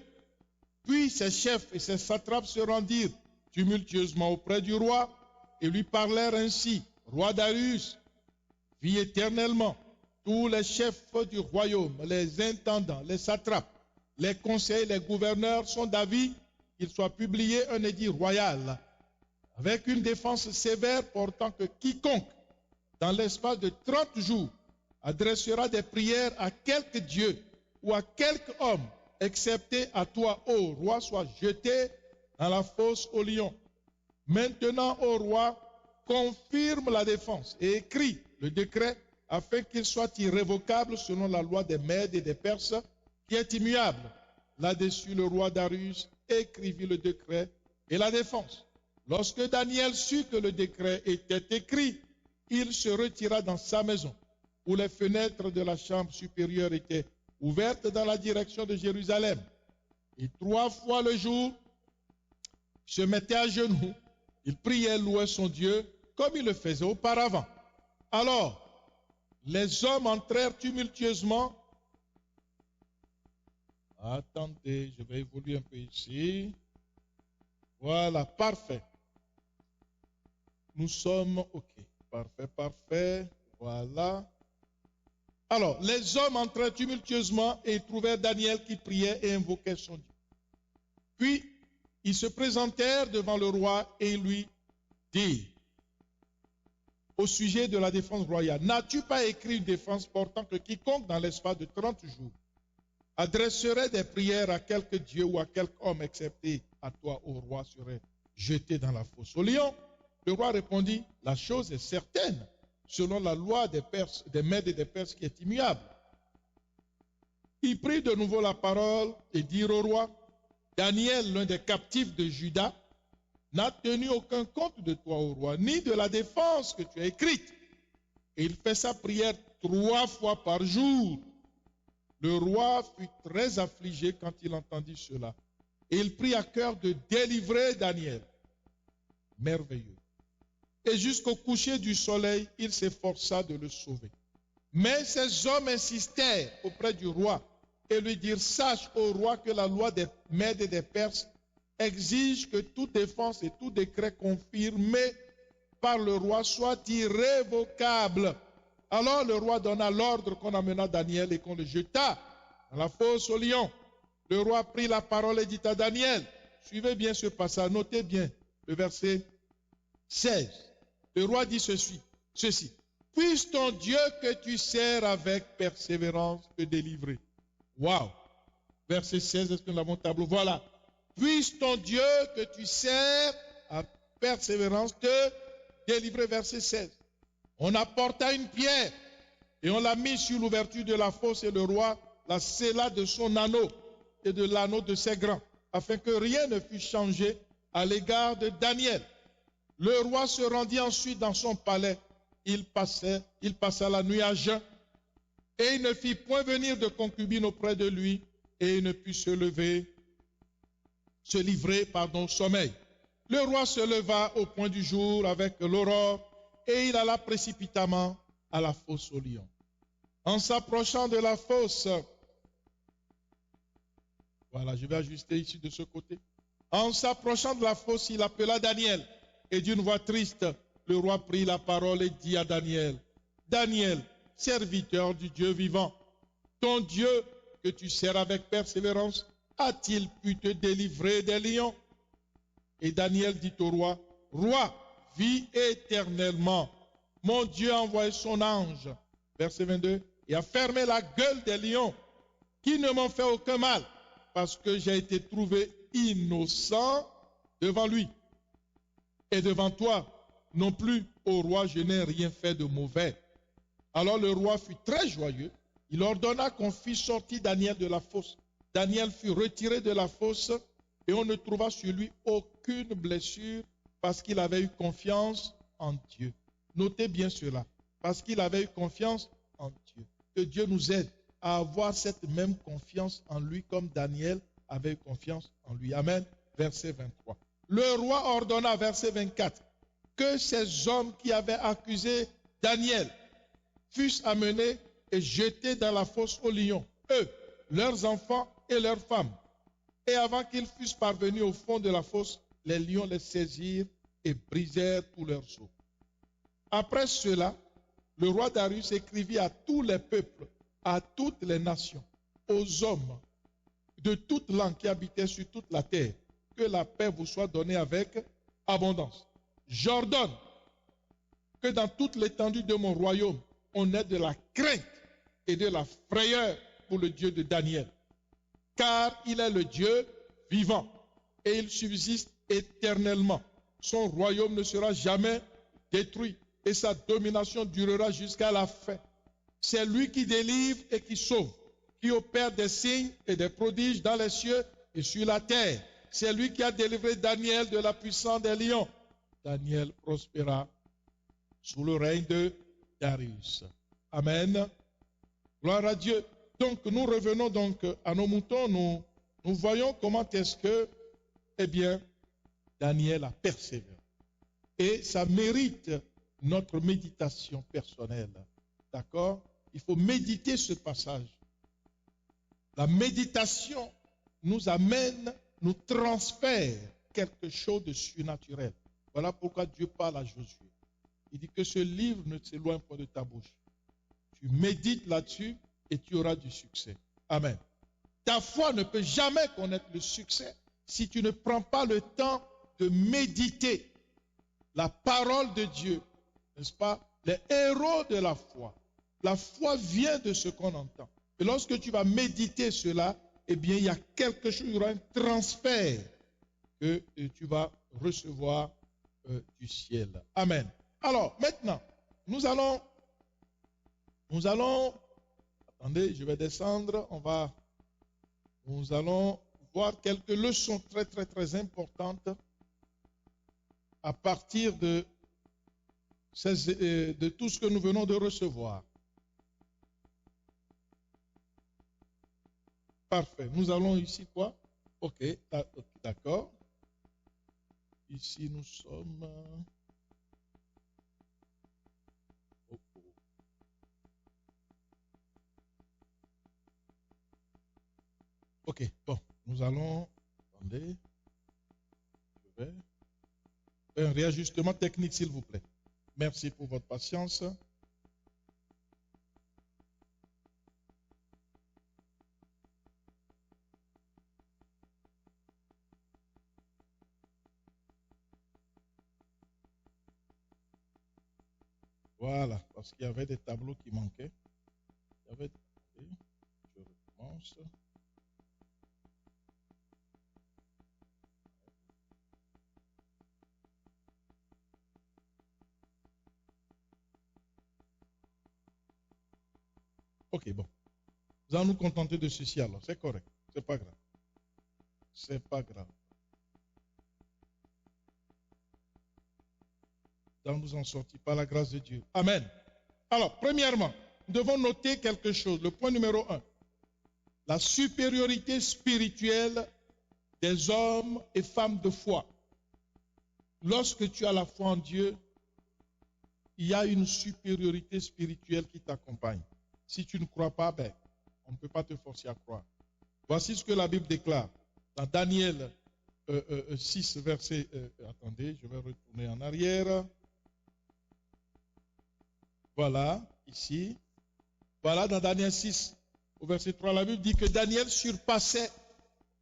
A: Puis ces chefs et ces satrapes se rendirent tumultueusement auprès du roi et lui parlèrent ainsi, roi Darius, vis éternellement. Tous les chefs du royaume, les intendants, les satrapes, les conseillers, les gouverneurs sont d'avis qu'il soit publié un édit royal avec une défense sévère portant que quiconque, dans l'espace de 30 jours, adressera des prières à quelque dieu ou à quelque homme, excepté à toi, ô roi, soit jeté dans la fosse aux lions. Maintenant, ô roi, confirme la défense et écris le décret afin qu'il soit irrévocable selon la loi des Mèdes et des Perses, qui est immuable. Là-dessus, le roi Darius écrivit le décret et la défense. Lorsque Daniel sut que le décret était écrit, il se retira dans sa maison, où les fenêtres de la chambre supérieure étaient ouvertes dans la direction de Jérusalem. Et 3 fois le jour, il se mettait à genoux, il priait, louait son Dieu, comme il le faisait auparavant. Alors, les hommes entrèrent tumultueusement Attendez, je vais évoluer un peu ici. Voilà, parfait. Nous sommes OK. Parfait, parfait. Voilà. Alors, les hommes entrèrent tumultueusement et trouvèrent Daniel qui priait et invoquait son Dieu. Puis, ils se présentèrent devant le roi et lui dirent, au sujet de la défense royale, n'as-tu pas écrit une défense portant que quiconque dans l'espace de 30 jours adresserait des prières à quelque dieu ou à quelque homme excepté à toi, ô roi, serait jeté dans la fosse au lion? Le roi répondit, la chose est certaine, selon la loi des Perses, des Mèdes et des Perses qui est immuable. Il prit de nouveau la parole et dit au roi, Daniel, l'un des captifs de Juda, n'a tenu aucun compte de toi, ô roi, ni de la défense que tu as écrite. Et il fait sa prière 3 fois par jour. Le roi fut très affligé quand il entendit cela. Et il prit à cœur de délivrer Daniel. Merveilleux. Et jusqu'au coucher du soleil, il s'efforça de le sauver. Mais ces hommes insistèrent auprès du roi et lui dirent, sache, ô roi, que la loi des Mèdes et des Perses exige que toute défense et tout décret confirmé par le roi soit irrévocable. Alors le roi donna l'ordre qu'on amena Daniel et qu'on le jeta dans la fosse au lion. Le roi prit la parole et dit à Daniel, suivez bien ce passage, notez bien le verset 16. Le roi dit ceci, puisse ton Dieu que tu sers avec persévérance te délivrer. Waouh! Verset 16, est-ce que nous avons le tableau? Voilà. Puisse ton Dieu que tu sers à persévérance te délivrer. Verset 16. On apporta une pierre et on l'a mise sur l'ouverture de la fosse et le roi la scella de son anneau et de l'anneau de ses grands, afin que rien ne fût changé à l'égard de Daniel. Le roi se rendit ensuite dans son palais. Il passa la nuit à jeun et il ne fit point venir de concubine auprès de lui et il ne put se livrer au sommeil. Le roi se leva au point du jour avec l'aurore et il alla précipitamment à la fosse au lion. En s'approchant de la fosse, voilà, je vais ajuster ici de ce côté. En s'approchant de la fosse, il appela Daniel et d'une voix triste, le roi prit la parole et dit à Daniel, Daniel, serviteur du Dieu vivant, ton Dieu que tu sers avec persévérance, a-t-il pu te délivrer des lions? Et Daniel dit au roi, roi, vis éternellement. Mon Dieu a envoyé son ange, verset 22, et a fermé la gueule des lions, qui ne m'ont fait aucun mal, parce que j'ai été trouvé innocent devant lui. Et devant toi, non plus, ô roi, je n'ai rien fait de mauvais. Alors le roi fut très joyeux. Il ordonna qu'on fît sortir Daniel de la fosse. Daniel fut retiré de la fosse et on ne trouva sur lui aucune blessure parce qu'il avait eu confiance en Dieu. Notez bien cela, parce qu'il avait eu confiance en Dieu. Que Dieu nous aide à avoir cette même confiance en lui comme Daniel avait eu confiance en lui. Amen. Verset 23. Le roi ordonna, verset 24, que ces hommes qui avaient accusé Daniel fussent amenés et jetés dans la fosse aux lions, eux, leurs enfants et leurs femmes. Et avant qu'ils fussent parvenus au fond de la fosse, les lions les saisirent et brisèrent tous leurs os. Après cela, le roi Darius écrivit à tous les peuples, à toutes les nations, aux hommes de toute langue qui habitaient sur toute la terre, que la paix vous soit donnée avec abondance. J'ordonne que dans toute l'étendue de mon royaume, on ait de la crainte et de la frayeur pour le Dieu de Daniel, car il est le Dieu vivant et il subsiste éternellement. Son royaume ne sera jamais détruit et sa domination durera jusqu'à la fin. C'est lui qui délivre et qui sauve, qui opère des signes et des prodiges dans les cieux et sur la terre. C'est lui qui a délivré Daniel de la puissance des lions. Daniel prospéra sous le règne de Darius. Amen. Gloire à Dieu. Donc, nous revenons donc à nos moutons. Nous voyons comment est-ce que, eh bien, Daniel a persévéré. Et ça mérite notre méditation personnelle. D'accord? Il faut méditer ce passage. La méditation nous amène, nous transfère quelque chose de surnaturel. Voilà pourquoi Dieu parle à Josué. Il dit que ce livre ne s'éloigne pas de ta bouche. Tu médites là-dessus et tu auras du succès. Amen. Ta foi ne peut jamais connaître le succès si tu ne prends pas le temps de méditer la parole de Dieu. N'est-ce pas? Les héros de la foi. La foi vient de ce qu'on entend. Et lorsque tu vas méditer cela, eh bien, il y a quelque chose, il y aura un transfert que tu vas recevoir du ciel. Amen. Alors, maintenant, nous allons, attendez, je vais descendre, nous allons voir quelques leçons très, très, très importantes à partir de tout ce que nous venons de recevoir. Parfait. Nous allons ici quoi? Ok, d'accord. Ici, nous sommes... Ok, bon, nous allons... Attendez. Je vais... Un réajustement technique, s'il vous plaît. Merci pour votre patience. Voilà, parce qu'il y avait des tableaux qui manquaient. Je recommence. Ok, bon. Nous allons nous contenter de ceci alors. C'est correct. C'est pas grave. C'est pas grave. Nous allons nous en sortir par la grâce de Dieu. Amen. Alors, premièrement, nous devons noter quelque chose. Le point numéro 1. La supériorité spirituelle des hommes et femmes de foi. Lorsque tu as la foi en Dieu, il y a une supériorité spirituelle qui t'accompagne. Si tu ne crois pas, ben, on ne peut pas te forcer à croire. Voici ce que la Bible déclare. Dans Daniel 6, verset... attendez, je vais retourner en arrière. Voilà, ici. Voilà, dans Daniel 6, au verset 3, la Bible dit que Daniel surpassait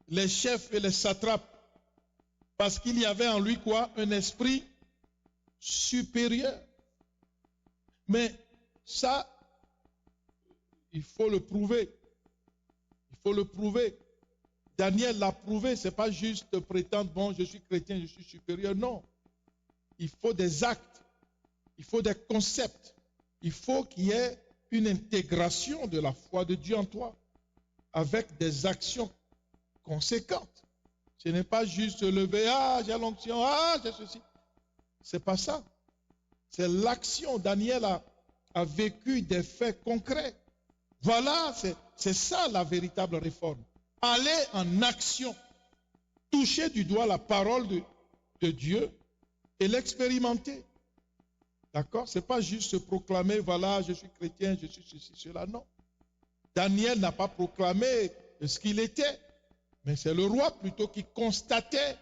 A: les chefs et les satrapes parce qu'il y avait en lui quoi? Un esprit supérieur. Mais ça, il faut le prouver. Il faut le prouver. Daniel l'a prouvé, ce n'est pas juste prétendre, bon, je suis chrétien, je suis supérieur. Non. Il faut des actes, il faut des concepts, il faut qu'il y ait une intégration de la foi de Dieu en toi, avec des actions conséquentes. Ce n'est pas juste se lever, ah, j'ai l'onction, ah, j'ai ceci. Ce n'est pas ça. C'est l'action. Daniel a vécu des faits concrets. Voilà, c'est ça la véritable réforme. Aller en action, toucher du doigt la parole de Dieu et l'expérimenter. D'accord? Ce n'est pas juste se proclamer, voilà, je suis chrétien, je suis ceci, cela, non. Daniel n'a pas proclamé ce qu'il était, mais c'est le roi plutôt qui constatait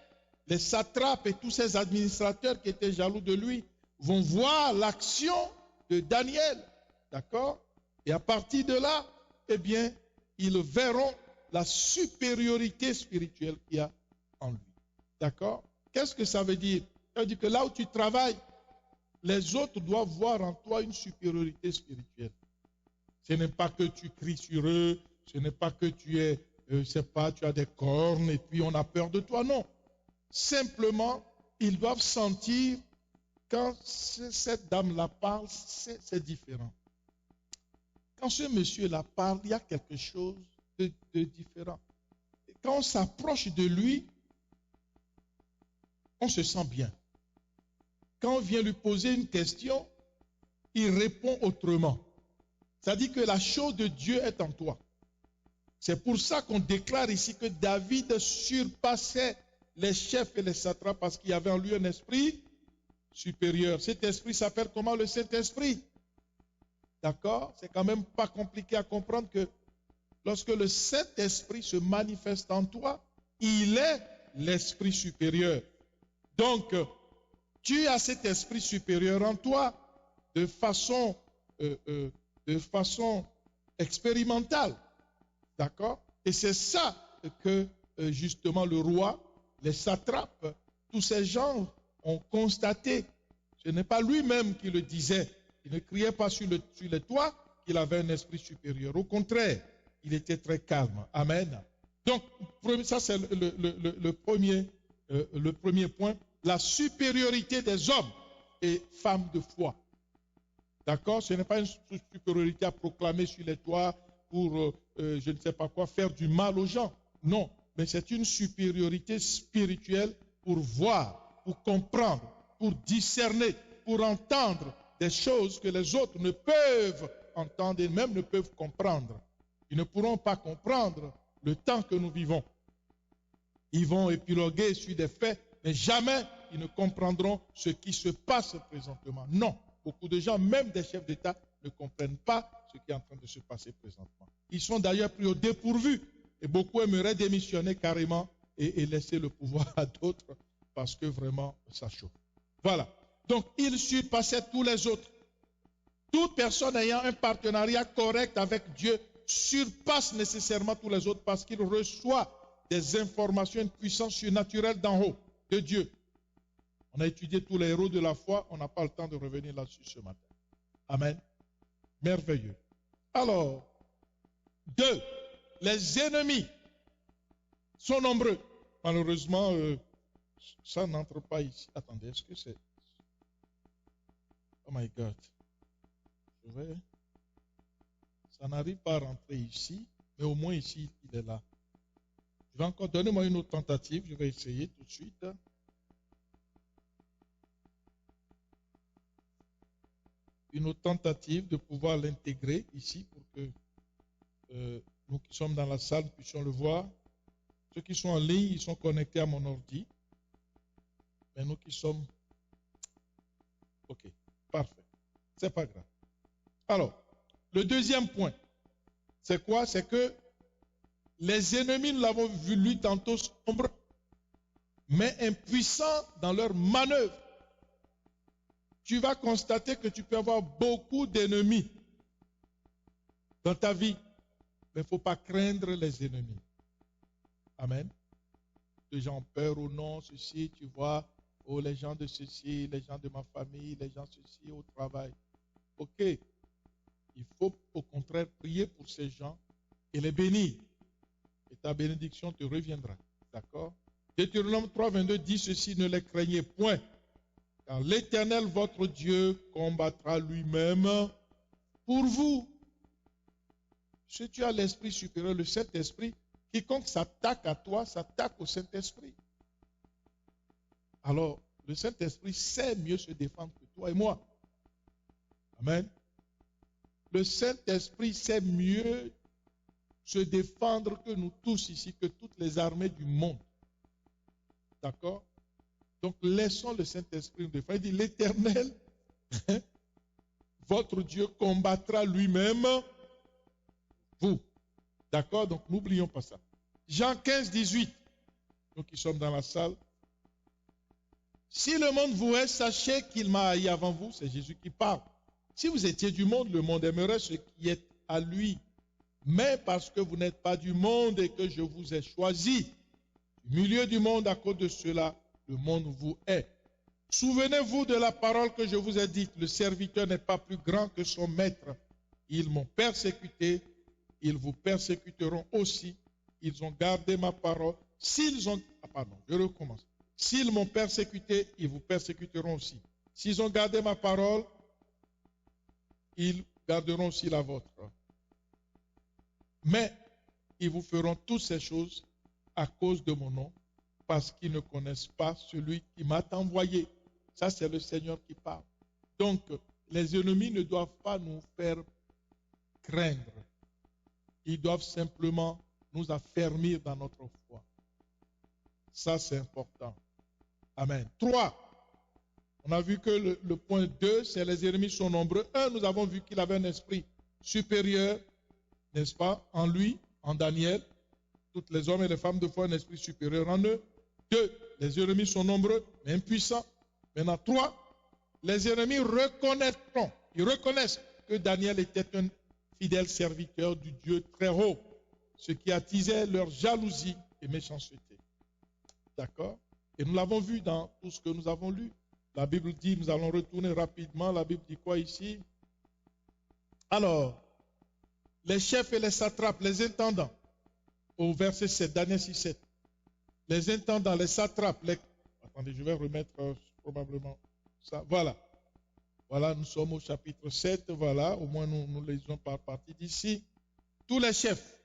A: les satrapes et tous ces administrateurs qui étaient jaloux de lui vont voir l'action de Daniel. D'accord? Et à partir de là, eh bien, ils verront la supériorité spirituelle qu'il y a en lui. D'accord? Qu'est-ce que ça veut dire? Ça veut dire que là où tu travailles, les autres doivent voir en toi une supériorité spirituelle. Ce n'est pas que tu cries sur eux, ce n'est pas que tu es, tu as des cornes et puis on a peur de toi. Non. Simplement, ils doivent sentir quand cette dame-là parle, c'est différent. Quand ce monsieur-là parle, il y a quelque chose de différent. Et quand on s'approche de lui, on se sent bien. Quand on vient lui poser une question, il répond autrement. C'est-à-dire que la chose de Dieu est en toi. C'est pour ça qu'on déclare ici que David surpassait les chefs et les satrapes parce qu'il y avait en lui un esprit supérieur. Cet esprit s'appelle comment? Le Saint-Esprit. D'accord? C'est quand même pas compliqué à comprendre que lorsque le Saint-Esprit se manifeste en toi, il est l'Esprit supérieur. Donc, tu as cet Esprit supérieur en toi de façon expérimentale. D'accord? Et c'est ça que, justement, le roi, les satrapes, tous ces gens ont constaté. Ce n'est pas lui-même qui le disait. Il ne criait pas sur les toits qu'il avait un esprit supérieur. Au contraire, il était très calme. Amen. Donc, ça c'est le premier point. La supériorité des hommes et femmes de foi. D'accord? Ce n'est pas une supériorité à proclamer sur les toits pour, je ne sais pas quoi, faire du mal aux gens. Non, mais c'est une supériorité spirituelle pour voir, pour comprendre, pour discerner, pour entendre des choses que les autres ne peuvent entendre et même ne peuvent comprendre. Ils ne pourront pas comprendre le temps que nous vivons. Ils vont épiloguer sur des faits, mais jamais ils ne comprendront ce qui se passe présentement. Non, beaucoup de gens, même des chefs d'État, ne comprennent pas ce qui est en train de se passer présentement. Ils sont d'ailleurs pris au dépourvu et beaucoup aimeraient démissionner carrément et laisser le pouvoir à d'autres parce que vraiment ça chauffe. Voilà. Donc, il surpassait tous les autres. Toute personne ayant un partenariat correct avec Dieu surpasse nécessairement tous les autres parce qu'il reçoit des informations, une puissance surnaturelle d'en haut, de Dieu. On a étudié tous les héros de la foi, on n'a pas le temps de revenir là-dessus ce matin. Amen. Merveilleux. Alors, 2. Les ennemis sont nombreux. Malheureusement, ça n'entre pas ici. Attendez, est-ce que c'est... Oh my God. Ça n'arrive pas à rentrer ici, mais au moins ici, il est là. Je vais encore, donnez-moi une autre tentative, je vais essayer tout de suite. Une autre tentative de pouvoir l'intégrer ici pour que nous qui sommes dans la salle puissions le voir. Ceux qui sont en ligne, ils sont connectés à mon ordi. Mais nous qui sommes... Ok, parfait. C'est pas grave. Alors, le deuxième point, c'est quoi? C'est que les ennemis, nous l'avons vu lui tantôt, sombres, mais impuissants dans leur manœuvre. Tu vas constater que tu peux avoir beaucoup d'ennemis dans ta vie, mais il ne faut pas craindre les ennemis. Amen. Les gens ont peur ou non, ceci, tu vois, oh, les gens de ceci, les gens de ma famille, les gens ceci au travail. Ok, il faut au contraire prier pour ces gens et les bénir. Et ta bénédiction te reviendra. D'accord? Deutéronome 3, 22 dit ceci, ne les craignez point, car l'Éternel, votre Dieu, combattra lui-même pour vous. Si tu as l'Esprit supérieur, le Saint-Esprit, quiconque s'attaque à toi, s'attaque au Saint-Esprit. Alors, le Saint-Esprit sait mieux se défendre que toi et moi. Amen. Le Saint-Esprit sait mieux se défendre que nous tous ici, que toutes les armées du monde. D'accord? Donc, laissons le Saint-Esprit nous défendre. Il dit, l'Éternel, votre Dieu, combattra lui-même vous. D'accord? Donc, n'oublions pas ça. Jean 15, 18. Nous qui sommes dans la salle. Si le monde vous hait, sachez qu'il m'a haï avant vous. C'est Jésus qui parle. Si vous étiez du monde, le monde aimerait ce qui est à lui. Mais parce que vous n'êtes pas du monde et que je vous ai choisi, du milieu du monde, à cause de cela, le monde vous hait. Souvenez-vous de la parole que je vous ai dite. Le serviteur n'est pas plus grand que son maître. Ils m'ont persécuté. Ils vous persécuteront aussi. Ils ont gardé ma parole. S'ils m'ont persécuté, ils vous persécuteront aussi. S'ils ont gardé ma parole, ils garderont aussi la vôtre. Mais ils vous feront toutes ces choses à cause de mon nom, parce qu'ils ne connaissent pas celui qui m'a envoyé. Ça, c'est le Seigneur qui parle. Donc, les ennemis ne doivent pas nous faire craindre. Ils doivent simplement nous affermir dans notre foi. Ça, c'est important. Amen. 3. On a vu que le point 2, c'est les ennemis sont nombreux. 1, nous avons vu qu'il avait un esprit supérieur, n'est-ce pas, en lui, en Daniel. Toutes les hommes et les femmes de foi ont un esprit supérieur en eux. 2, les ennemis sont nombreux, mais impuissants. Maintenant, 3, les ennemis reconnaîtront, ils reconnaissent que Daniel était un fidèle serviteur du Dieu très haut, ce qui attisait leur jalousie et méchanceté. D'accord? Et nous l'avons vu dans tout ce que nous avons lu. La Bible dit, nous allons retourner rapidement, la Bible dit quoi ici? Alors, les chefs et les satrapes, les intendants, au verset 7, Daniel 6, 7. Les intendants, les satrapes, Attendez, je vais remettre probablement ça. Voilà. Voilà, nous sommes au chapitre 7, voilà, au moins nous lisons par partie d'ici. Tous les chefs,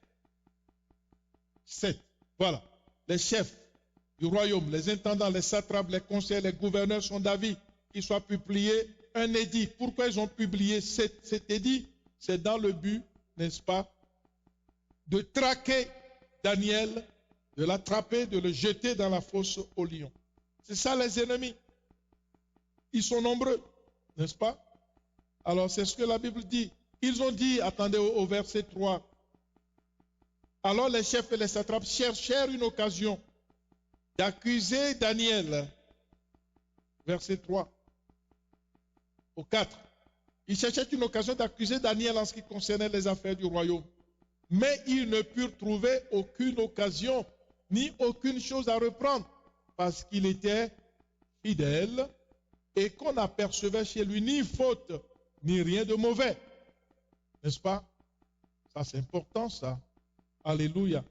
A: 7, voilà, les chefs du royaume, les intendants, les satrapes, les conseillers, les gouverneurs sont d'avis qu'il soit publié un édit. Pourquoi ils ont publié cet édit? C'est dans le but, n'est-ce pas, de traquer Daniel, de l'attraper, de le jeter dans la fosse aux lions. C'est ça les ennemis. Ils sont nombreux, n'est-ce pas? Alors c'est ce que la Bible dit. Ils ont dit, attendez au verset 3, alors les chefs et les satrapes cherchèrent une occasion d'accuser Daniel. Verset 3 au 4. Ils cherchaient une occasion d'accuser Daniel en ce qui concernait les affaires du royaume. Mais ils ne purent trouver aucune occasion, ni aucune chose à reprendre, parce qu'il était fidèle et qu'on n'apercevait chez lui ni faute, ni rien de mauvais. N'est-ce pas? Ça, c'est important, ça. Alléluia.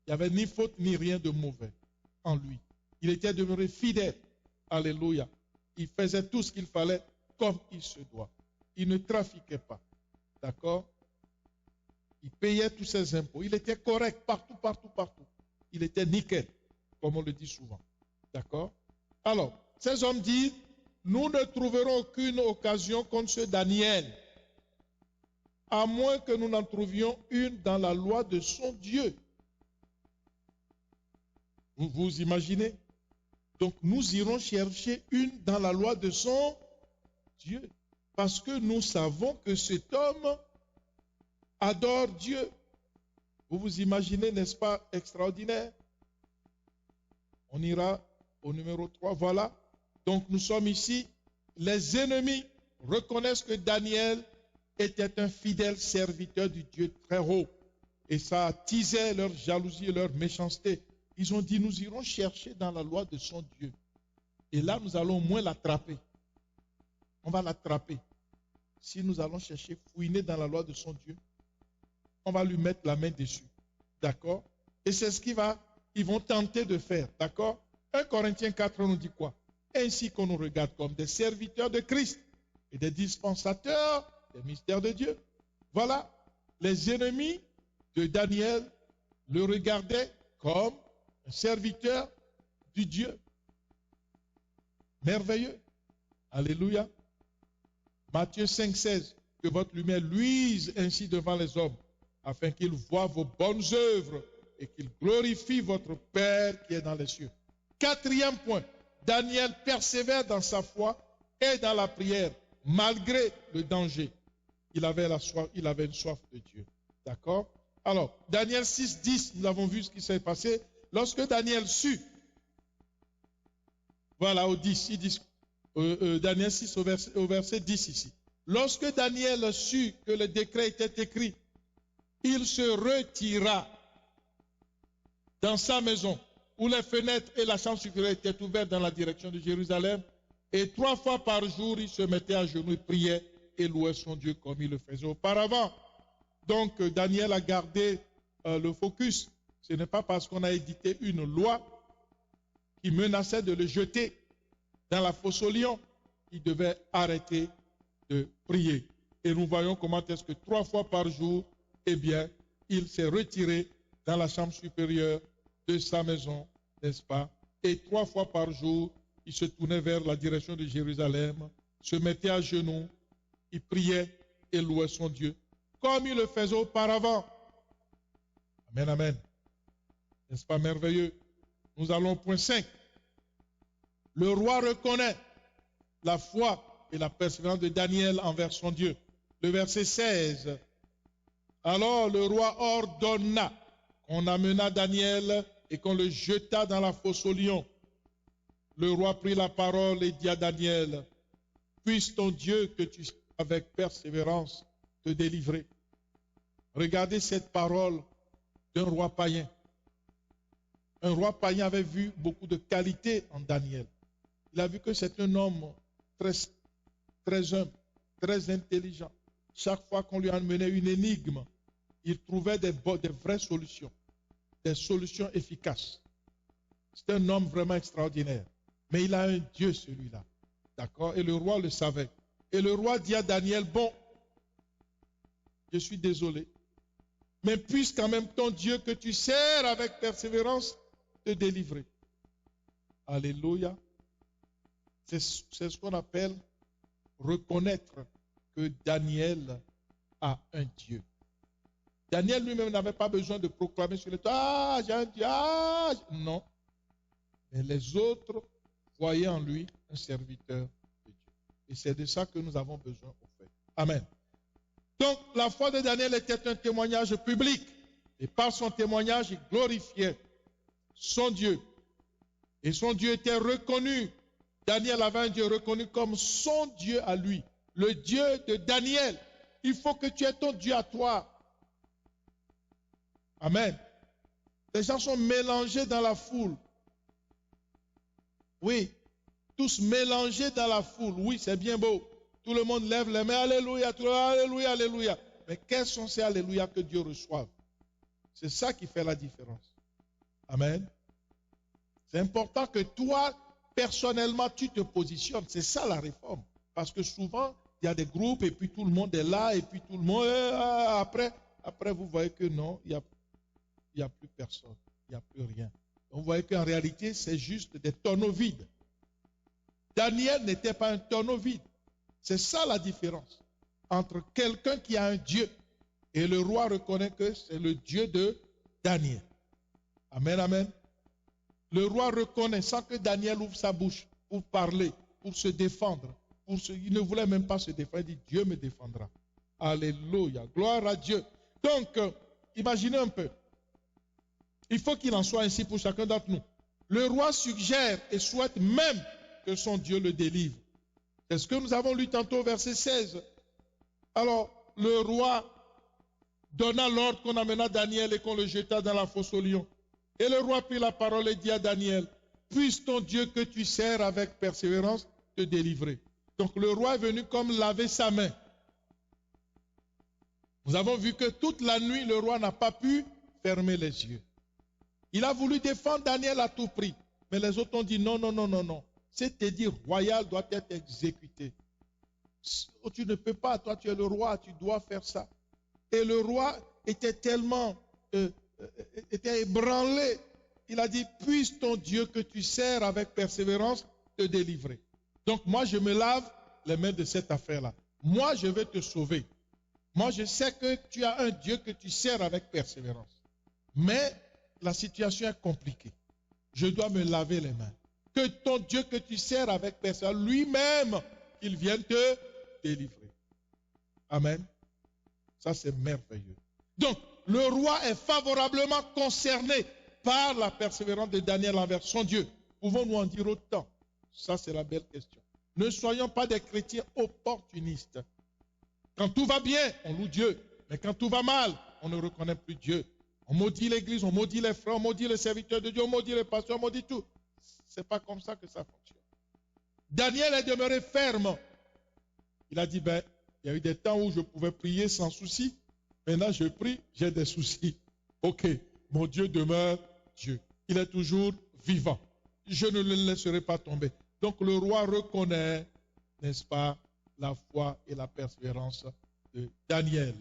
A: Il n'y avait ni faute, ni rien de mauvais en lui. Il était demeuré fidèle. Alléluia. Il faisait tout ce qu'il fallait comme il se doit. Il ne trafiquait pas. D'accord? Il payait tous ses impôts. Il était correct partout, partout, partout. Il était nickel, comme on le dit souvent. D'accord? Alors, ces hommes disent, nous ne trouverons aucune occasion contre ce Daniel, à moins que nous n'en trouvions une dans la loi de son Dieu. Vous vous imaginez? Donc nous irons chercher une dans la loi de son Dieu. Parce que nous savons que cet homme adore Dieu. Vous vous imaginez, n'est-ce pas, extraordinaire? On ira au numéro 3, voilà. Donc nous sommes ici. Les ennemis reconnaissent que Daniel était un fidèle serviteur du Dieu très haut. Et ça attisait leur jalousie et leur méchanceté. Ils ont dit, nous irons chercher dans la loi de son Dieu. Et là, nous allons au moins l'attraper. On va l'attraper. Si nous allons chercher, fouiner dans la loi de son Dieu, on va lui mettre la main dessus. D'accord? Et c'est ce ils vont tenter de faire. D'accord? 1 Corinthiens 4 nous dit quoi? Ainsi qu'on nous regarde comme des serviteurs de Christ et des dispensateurs des mystères de Dieu. Voilà. Les ennemis de Daniel le regardaient comme un serviteur du Dieu. Merveilleux. Alléluia. Matthieu 5, 16. Que votre lumière luise ainsi devant les hommes, afin qu'ils voient vos bonnes œuvres et qu'ils glorifient votre Père qui est dans les cieux. 4e point. Daniel persévère dans sa foi et dans la prière, malgré le danger. Il avait une soif de Dieu. D'accord? Alors, Daniel 6, 10, nous avons vu ce qui s'est passé. Lorsque Daniel sut, voilà au 10, il dit, Daniel 6 au verset 10 ici. Lorsque Daniel sut que le décret était écrit, il se retira dans sa maison, où les fenêtres et la chambre supérieure étaient ouvertes dans la direction de Jérusalem, et 3 fois par jour, il se mettait à genoux et priait et louait son Dieu comme il le faisait auparavant. Donc, Daniel a gardé le focus. Ce n'est pas parce qu'on a édité une loi qui menaçait de le jeter dans la fosse aux lions qu'il devait arrêter de prier. Et nous voyons comment est-ce que 3 fois par jour, eh bien, il s'est retiré dans la chambre supérieure de sa maison, n'est-ce pas? Et 3 fois par jour, il se tournait vers la direction de Jérusalem, se mettait à genoux, il priait et louait son Dieu, comme il le faisait auparavant. Amen, amen. N'est-ce pas merveilleux? Nous allons au point 5. Le roi reconnaît la foi et la persévérance de Daniel envers son Dieu. Le verset 16. Alors le roi ordonna qu'on amena Daniel et qu'on le jeta dans la fosse aux lions, le roi prit la parole et dit à Daniel, puisse ton Dieu que tu sers avec persévérance te délivrer. Regardez cette parole d'un roi païen. Un roi païen avait vu beaucoup de qualités en Daniel. Il a vu que c'est un homme très humble, très intelligent. Chaque fois qu'on lui amenait une énigme, il trouvait des vraies solutions, des solutions efficaces. C'est un homme vraiment extraordinaire. Mais il a un Dieu, celui-là. D'accord? Et le roi le savait. Et le roi dit à Daniel, bon, je suis désolé, mais puisse quand même ton Dieu que tu sers avec persévérance te délivrer. Alléluia. C'est ce qu'on appelle reconnaître que Daniel a un Dieu. Daniel lui-même n'avait pas besoin de proclamer sur le toit, ah, j'ai un Dieu, ah, non. Mais les autres voyaient en lui un serviteur de Dieu. Et c'est de ça que nous avons besoin au fait. Amen. Donc, la foi de Daniel était un témoignage public. Et par son témoignage, il glorifiait son Dieu. Et son Dieu était reconnu. Daniel avait un Dieu reconnu comme son Dieu à lui. Le Dieu de Daniel. Il faut que tu aies ton Dieu à toi. Amen. Les gens sont mélangés dans la foule. Oui, tous mélangés dans la foule. Oui, c'est bien beau. Tout le monde lève les mains. Alléluia, alléluia, alléluia. Mais quels sont ces alléluia que Dieu reçoive? C'est ça qui fait la différence. Amen. C'est important que toi, personnellement, tu te positionnes. C'est ça la réforme. Parce que souvent, il y a des groupes et puis tout le monde est là et puis tout le monde... Après vous voyez que non, il n'y a plus personne. Il n'y a plus rien. Donc vous voyez qu'en réalité, c'est juste des tonneaux vides. Daniel n'était pas un tonneau vide. C'est ça la différence entre quelqu'un qui a un Dieu et le roi reconnaît que c'est le Dieu de Daniel. Amen, amen. Le roi reconnaît sans que Daniel ouvre sa bouche pour parler, pour se défendre. Il ne voulait même pas se défendre. Il dit, Dieu me défendra. Alléluia. Gloire à Dieu. Donc, imaginez un peu. Il faut qu'il en soit ainsi pour chacun d'entre nous. Le roi suggère et souhaite même que son Dieu le délivre. C'est ce que nous avons lu tantôt au verset 16. Alors, le roi donna l'ordre qu'on amena Daniel et qu'on le jeta dans la fosse aux lions. Et le roi prit la parole et dit à Daniel, puisse ton Dieu que tu sers avec persévérance te délivrer. Donc le roi est venu comme laver sa main. Nous avons vu que toute la nuit, le roi n'a pas pu fermer les yeux. Il a voulu défendre Daniel à tout prix. Mais les autres ont dit non, non, non, non, non. Cet édit royal doit être exécuté. Tu ne peux pas, toi tu es le roi, tu dois faire ça. Et le roi était tellement était ébranlé. Il a dit, puisse ton Dieu que tu sers avec persévérance te délivrer. Donc moi je me lave les mains de cette affaire-là. Moi je vais te sauver. Moi je sais que tu as un Dieu que tu sers avec persévérance. Mais la situation est compliquée. Je dois me laver les mains. Que ton Dieu que tu sers avec persévérance, lui-même, qu'il vienne te délivrer. Amen. Ça c'est merveilleux. Donc, le roi est favorablement concerné par la persévérance de Daniel envers son Dieu. Pouvons-nous en dire autant? Ça, c'est la belle question. Ne soyons pas des chrétiens opportunistes. Quand tout va bien, on loue Dieu. Mais quand tout va mal, on ne reconnaît plus Dieu. On maudit l'église, on maudit les frères, on maudit les serviteurs de Dieu, on maudit les pasteurs, on maudit tout. Ce n'est pas comme ça que ça fonctionne. Daniel est demeuré ferme. Il a dit, il y a eu des temps où je pouvais prier sans souci. Maintenant, je prie, j'ai des soucis. Ok, mon Dieu demeure Dieu. Il est toujours vivant. Je ne le laisserai pas tomber. Donc, le roi reconnaît, n'est-ce pas, la foi et la persévérance de Daniel.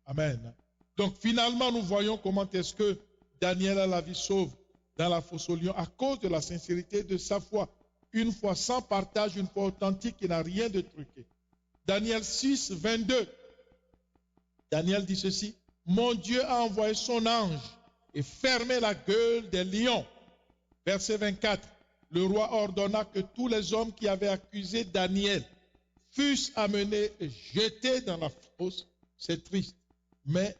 A: Amen. Donc, finalement, nous voyons comment est-ce que Daniel a la vie sauve dans la fosse aux lions à cause de la sincérité de sa foi. Une foi sans partage, une foi authentique qui n'a rien de truqué. Daniel 6, 22. Daniel dit ceci, mon Dieu a envoyé son ange et fermé la gueule des lions. Verset 24, le roi ordonna que tous les hommes qui avaient accusé Daniel fussent amenés et jetés dans la fosse. C'est triste, mais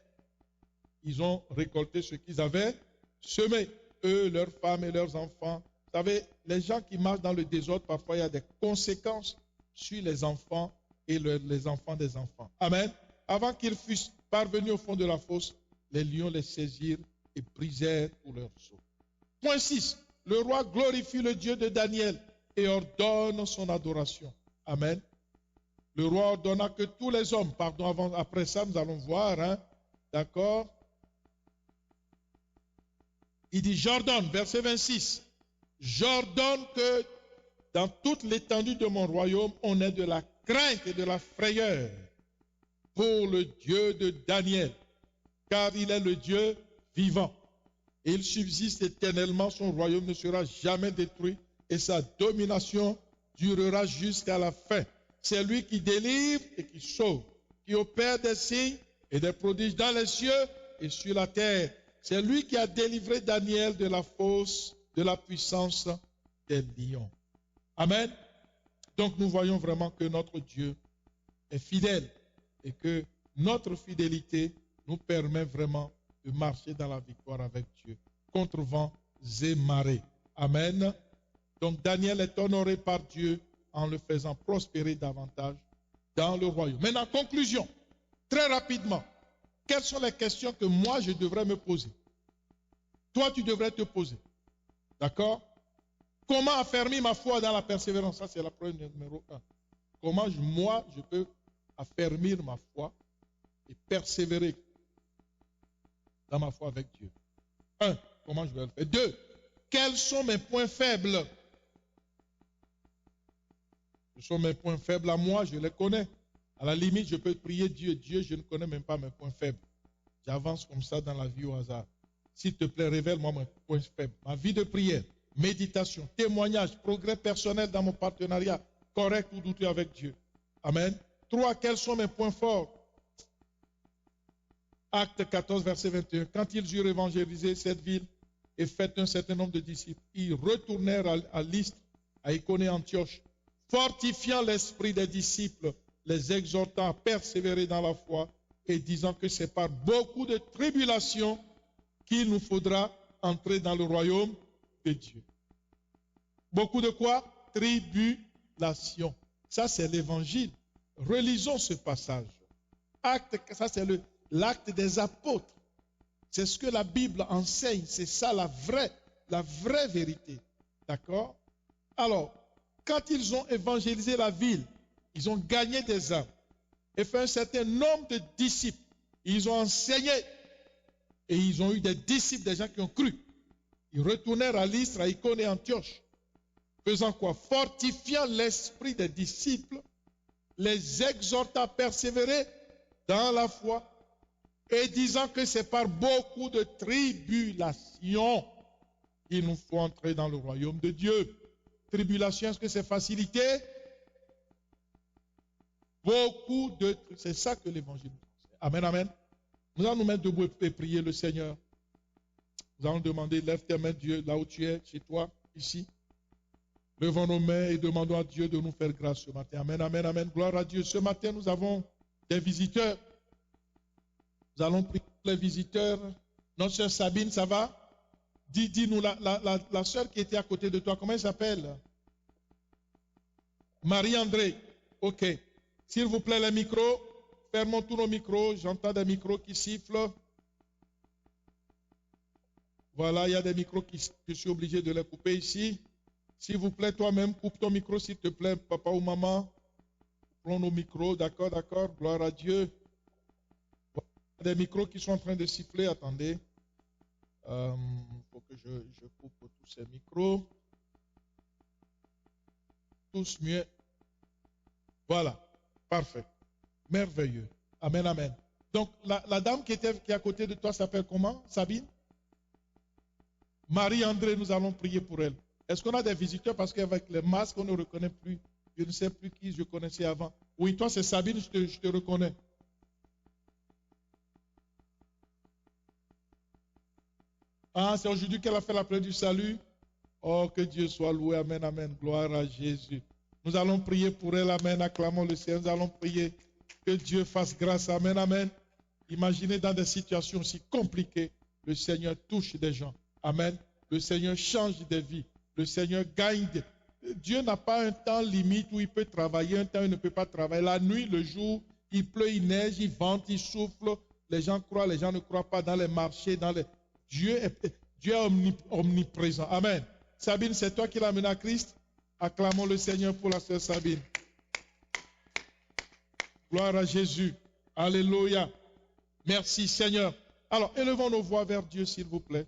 A: ils ont récolté ce qu'ils avaient semé. Eux, leurs femmes et leurs enfants. Vous savez, les gens qui marchent dans le désordre, parfois il y a des conséquences sur les enfants et les enfants des enfants. Amen. Avant qu'ils fussent parvenus au fond de la fosse, les lions les saisirent et brisèrent tous leurs os. Point 6. Le roi glorifie le Dieu de Daniel et ordonne son adoration. Amen. Le roi ordonna que tous les hommes, après ça nous allons voir, hein, d'accord. Il dit, j'ordonne, verset 26, j'ordonne que dans toute l'étendue de mon royaume, on ait de la crainte et de la frayeur pour le Dieu de Daniel, car il est le Dieu vivant. Et il subsiste éternellement, son royaume ne sera jamais détruit et sa domination durera jusqu'à la fin. C'est lui qui délivre et qui sauve, qui opère des signes et des prodiges dans les cieux et sur la terre. C'est lui qui a délivré Daniel de la fosse, de la puissance des lions. Amen. Donc nous voyons vraiment que notre Dieu est fidèle et que notre fidélité nous permet vraiment de marcher dans la victoire avec Dieu, contre vents et marées. Amen. Donc Daniel est honoré par Dieu en le faisant prospérer davantage dans le royaume. Maintenant, conclusion, très rapidement, quelles sont les questions que moi je devrais me poser? Toi, tu devrais te poser. D'accord? Comment affermir ma foi dans la persévérance? Ça, c'est la preuve numéro 1. Comment moi, je peux affermir ma foi et persévérer dans ma foi avec Dieu? 1. Comment je vais le faire? 2. Quels sont mes points faibles? Ce sont mes points faibles à moi, je les connais. À la limite, je peux prier Dieu. Dieu, je ne connais même pas mes points faibles. J'avance comme ça dans la vie au hasard. S'il te plaît, révèle-moi mes points faibles. Ma vie de prière, méditation, témoignage, progrès personnel dans mon partenariat, correct ou douteux avec Dieu. Amen. 3. Quels sont mes points forts? Acte 14, verset 21. Quand ils eurent évangélisé cette ville et fait un certain nombre de disciples, ils retournèrent à Lystre, à Icône et Antioche, fortifiant l'esprit des disciples, les exhortant à persévérer dans la foi et disant que c'est par beaucoup de tribulations qu'il nous faudra entrer dans le royaume de Dieu. Beaucoup de quoi? Tribulation. Ça, c'est l'évangile. Relisons ce passage. Ça, c'est l'acte des apôtres. C'est ce que la Bible enseigne. C'est ça la vraie vérité. D'accord? Alors, quand ils ont évangélisé la ville, ils ont gagné des âmes et fait un certain nombre de disciples. Ils ont enseigné et ils ont eu des disciples, des gens qui ont cru. Ils retournèrent à Lystre, à Icône et Antioche. Faisant quoi? Fortifiant l'esprit des disciples, les exhortant à persévérer dans la foi et disant que c'est par beaucoup de tribulations qu'il nous faut entrer dans le royaume de Dieu. Tribulation, est-ce que c'est facilité? C'est ça que l'évangile nous enseigne. Amen, amen. Nous allons nous mettre debout et prier le Seigneur. Nous allons demander, lève tes mains, Dieu, là où tu es, chez toi, ici. Levons nos mains et demandons à Dieu de nous faire grâce ce matin. Amen, amen, amen. Gloire à Dieu. Ce matin, nous avons des visiteurs. Nous allons prier pour les visiteurs. Notre sœur Sabine, ça va? Dis-nous, la sœur qui était à côté de toi, comment elle s'appelle? Marie-André. Ok. S'il vous plaît, les micros. Fermons tous nos micros. J'entends des micros qui sifflent. Voilà, il y a des micros que je suis obligé de les couper ici. S'il vous plaît, toi-même, coupe ton micro, s'il te plaît, papa ou maman. Prends nos micros, d'accord, d'accord. Gloire à Dieu. Il y a des micros qui sont en train de siffler. Attendez. Il faut que je coupe tous ces micros. Tous mieux. Voilà. Parfait. Merveilleux. Amen, amen. Donc, la dame qui est à côté de toi s'appelle comment? Sabine? Marie-André, nous allons prier pour elle. Est-ce qu'on a des visiteurs? Parce qu'avec les masques, on ne reconnaît plus. Je ne sais plus qui je connaissais avant. Oui, toi, c'est Sabine, je te reconnais. Ah, c'est aujourd'hui qu'elle a fait la prière du salut. Oh, que Dieu soit loué. Amen, amen. Gloire à Jésus. Nous allons prier pour elle. Amen. Acclamons le Seigneur. Nous allons prier que Dieu fasse grâce. Amen, amen. Imaginez dans des situations aussi compliquées, le Seigneur touche des gens. Amen. Le Seigneur change des vies. Le Seigneur gagne. Dieu n'a pas un temps limite où il peut travailler, un temps où il ne peut pas travailler. La nuit, le jour, il pleut, il neige, il vente, il souffle. Les gens croient, les gens ne croient pas dans les marchés. Dieu est omniprésent. Amen. Sabine, c'est toi qui l'as amené à Christ. Acclamons le Seigneur pour la sœur Sabine. Gloire à Jésus. Alléluia. Merci Seigneur. Alors, élevons nos voix vers Dieu, s'il vous plaît.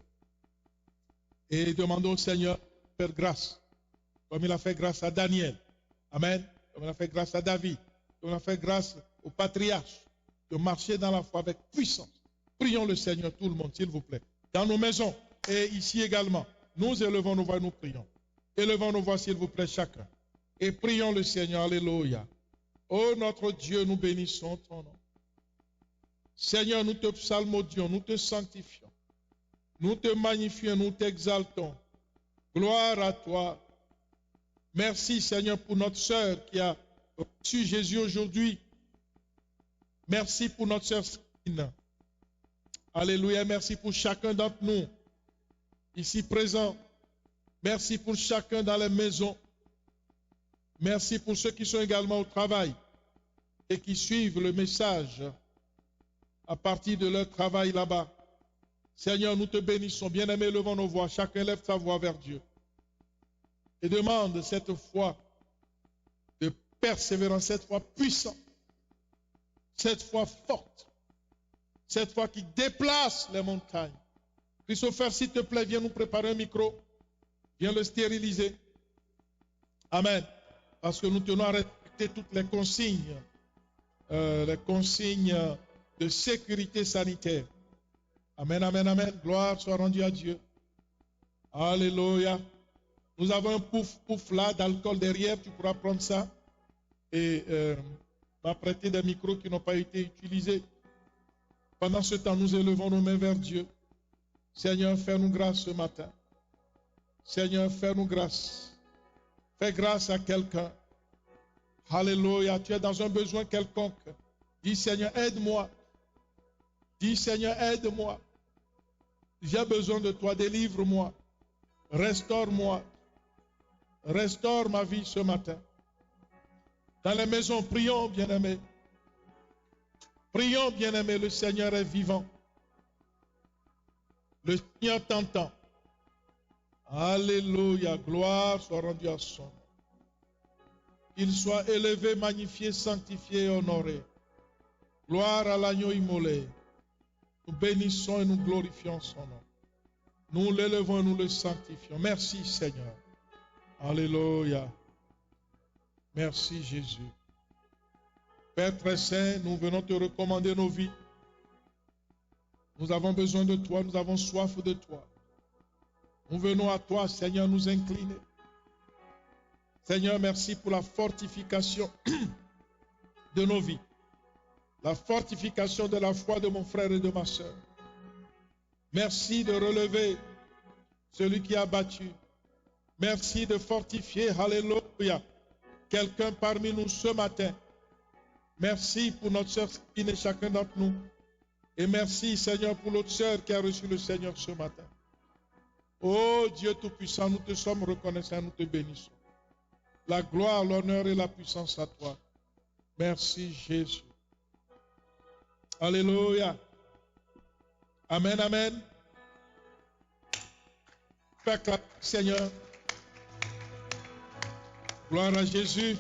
A: Et demandons au Seigneur de faire grâce. Comme il a fait grâce à Daniel. Amen. Comme il a fait grâce à David. Comme il a fait grâce au patriarche. De marcher dans la foi avec puissance. Prions le Seigneur, tout le monde, s'il vous plaît. Dans nos maisons et ici également. Nous élevons nos voix, nous prions. Élevons nos voix, s'il vous plaît, chacun. Et prions le Seigneur. Alléluia. Oh notre Dieu, nous bénissons ton nom. Seigneur, nous te psalmodions, nous te sanctifions. Nous te magnifions, nous t'exaltons. Gloire à toi. Merci Seigneur pour notre sœur qui a reçu Jésus aujourd'hui. Merci pour notre sœur Sabine. Alléluia. Merci pour chacun d'entre nous ici présents. Merci pour chacun dans les maisons. Merci pour ceux qui sont également au travail et qui suivent le message à partir de leur travail là-bas. Seigneur, nous te bénissons. Bien-aimés, levons nos voix. Chacun lève sa voix vers Dieu. Et demande cette foi de persévérance, cette foi puissante, cette foi forte, cette foi qui déplace les montagnes. Christopher, s'il te plaît, viens nous préparer un micro. Viens le stériliser. Amen. Parce que nous tenons à respecter toutes les consignes de sécurité sanitaire. Amen, amen, amen. Gloire soit rendue à Dieu. Alléluia. Nous avons un pouf là d'alcool derrière. Tu pourras prendre ça et m'apprêter des micros qui n'ont pas été utilisés. Pendant ce temps, nous élevons nos mains vers Dieu. Seigneur, fais-nous grâce ce matin. Seigneur, fais-nous grâce. Fais grâce à quelqu'un. Alléluia. Tu es dans un besoin quelconque. Dis, Seigneur, aide-moi. Dis, Seigneur, aide-moi. J'ai besoin de toi. Délivre-moi. Restaure-moi. Restaure ma vie ce matin. Dans les maisons, prions, bien-aimés. Prions, bien-aimés. Le Seigneur est vivant. Le Seigneur t'entend. Alléluia. Gloire soit rendue à son nom. Qu'il soit élevé, magnifié, sanctifié et honoré. Gloire à l'agneau immolé. Nous bénissons et nous glorifions son nom. Nous l'élevons et nous le sanctifions. Merci Seigneur. Alléluia. Merci Jésus. Père très saint, nous venons te recommander nos vies. Nous avons besoin de toi, nous avons soif de toi. Nous venons à toi, Seigneur, nous incliner. Seigneur, merci pour la fortification de nos vies. La fortification de la foi de mon frère et de ma soeur. Merci de relever celui qui a battu. Merci de fortifier, alléluia, quelqu'un parmi nous ce matin. Merci pour notre sœur Sabine et chacun d'entre nous. Et merci, Seigneur, pour l'autre sœur qui a reçu le Seigneur ce matin. Oh Dieu Tout-Puissant, nous te sommes reconnaissants, nous te bénissons. La gloire, l'honneur et la puissance à toi. Merci Jésus. Alléluia. Amen, amen. Père, Seigneur. Gloire à Jésus.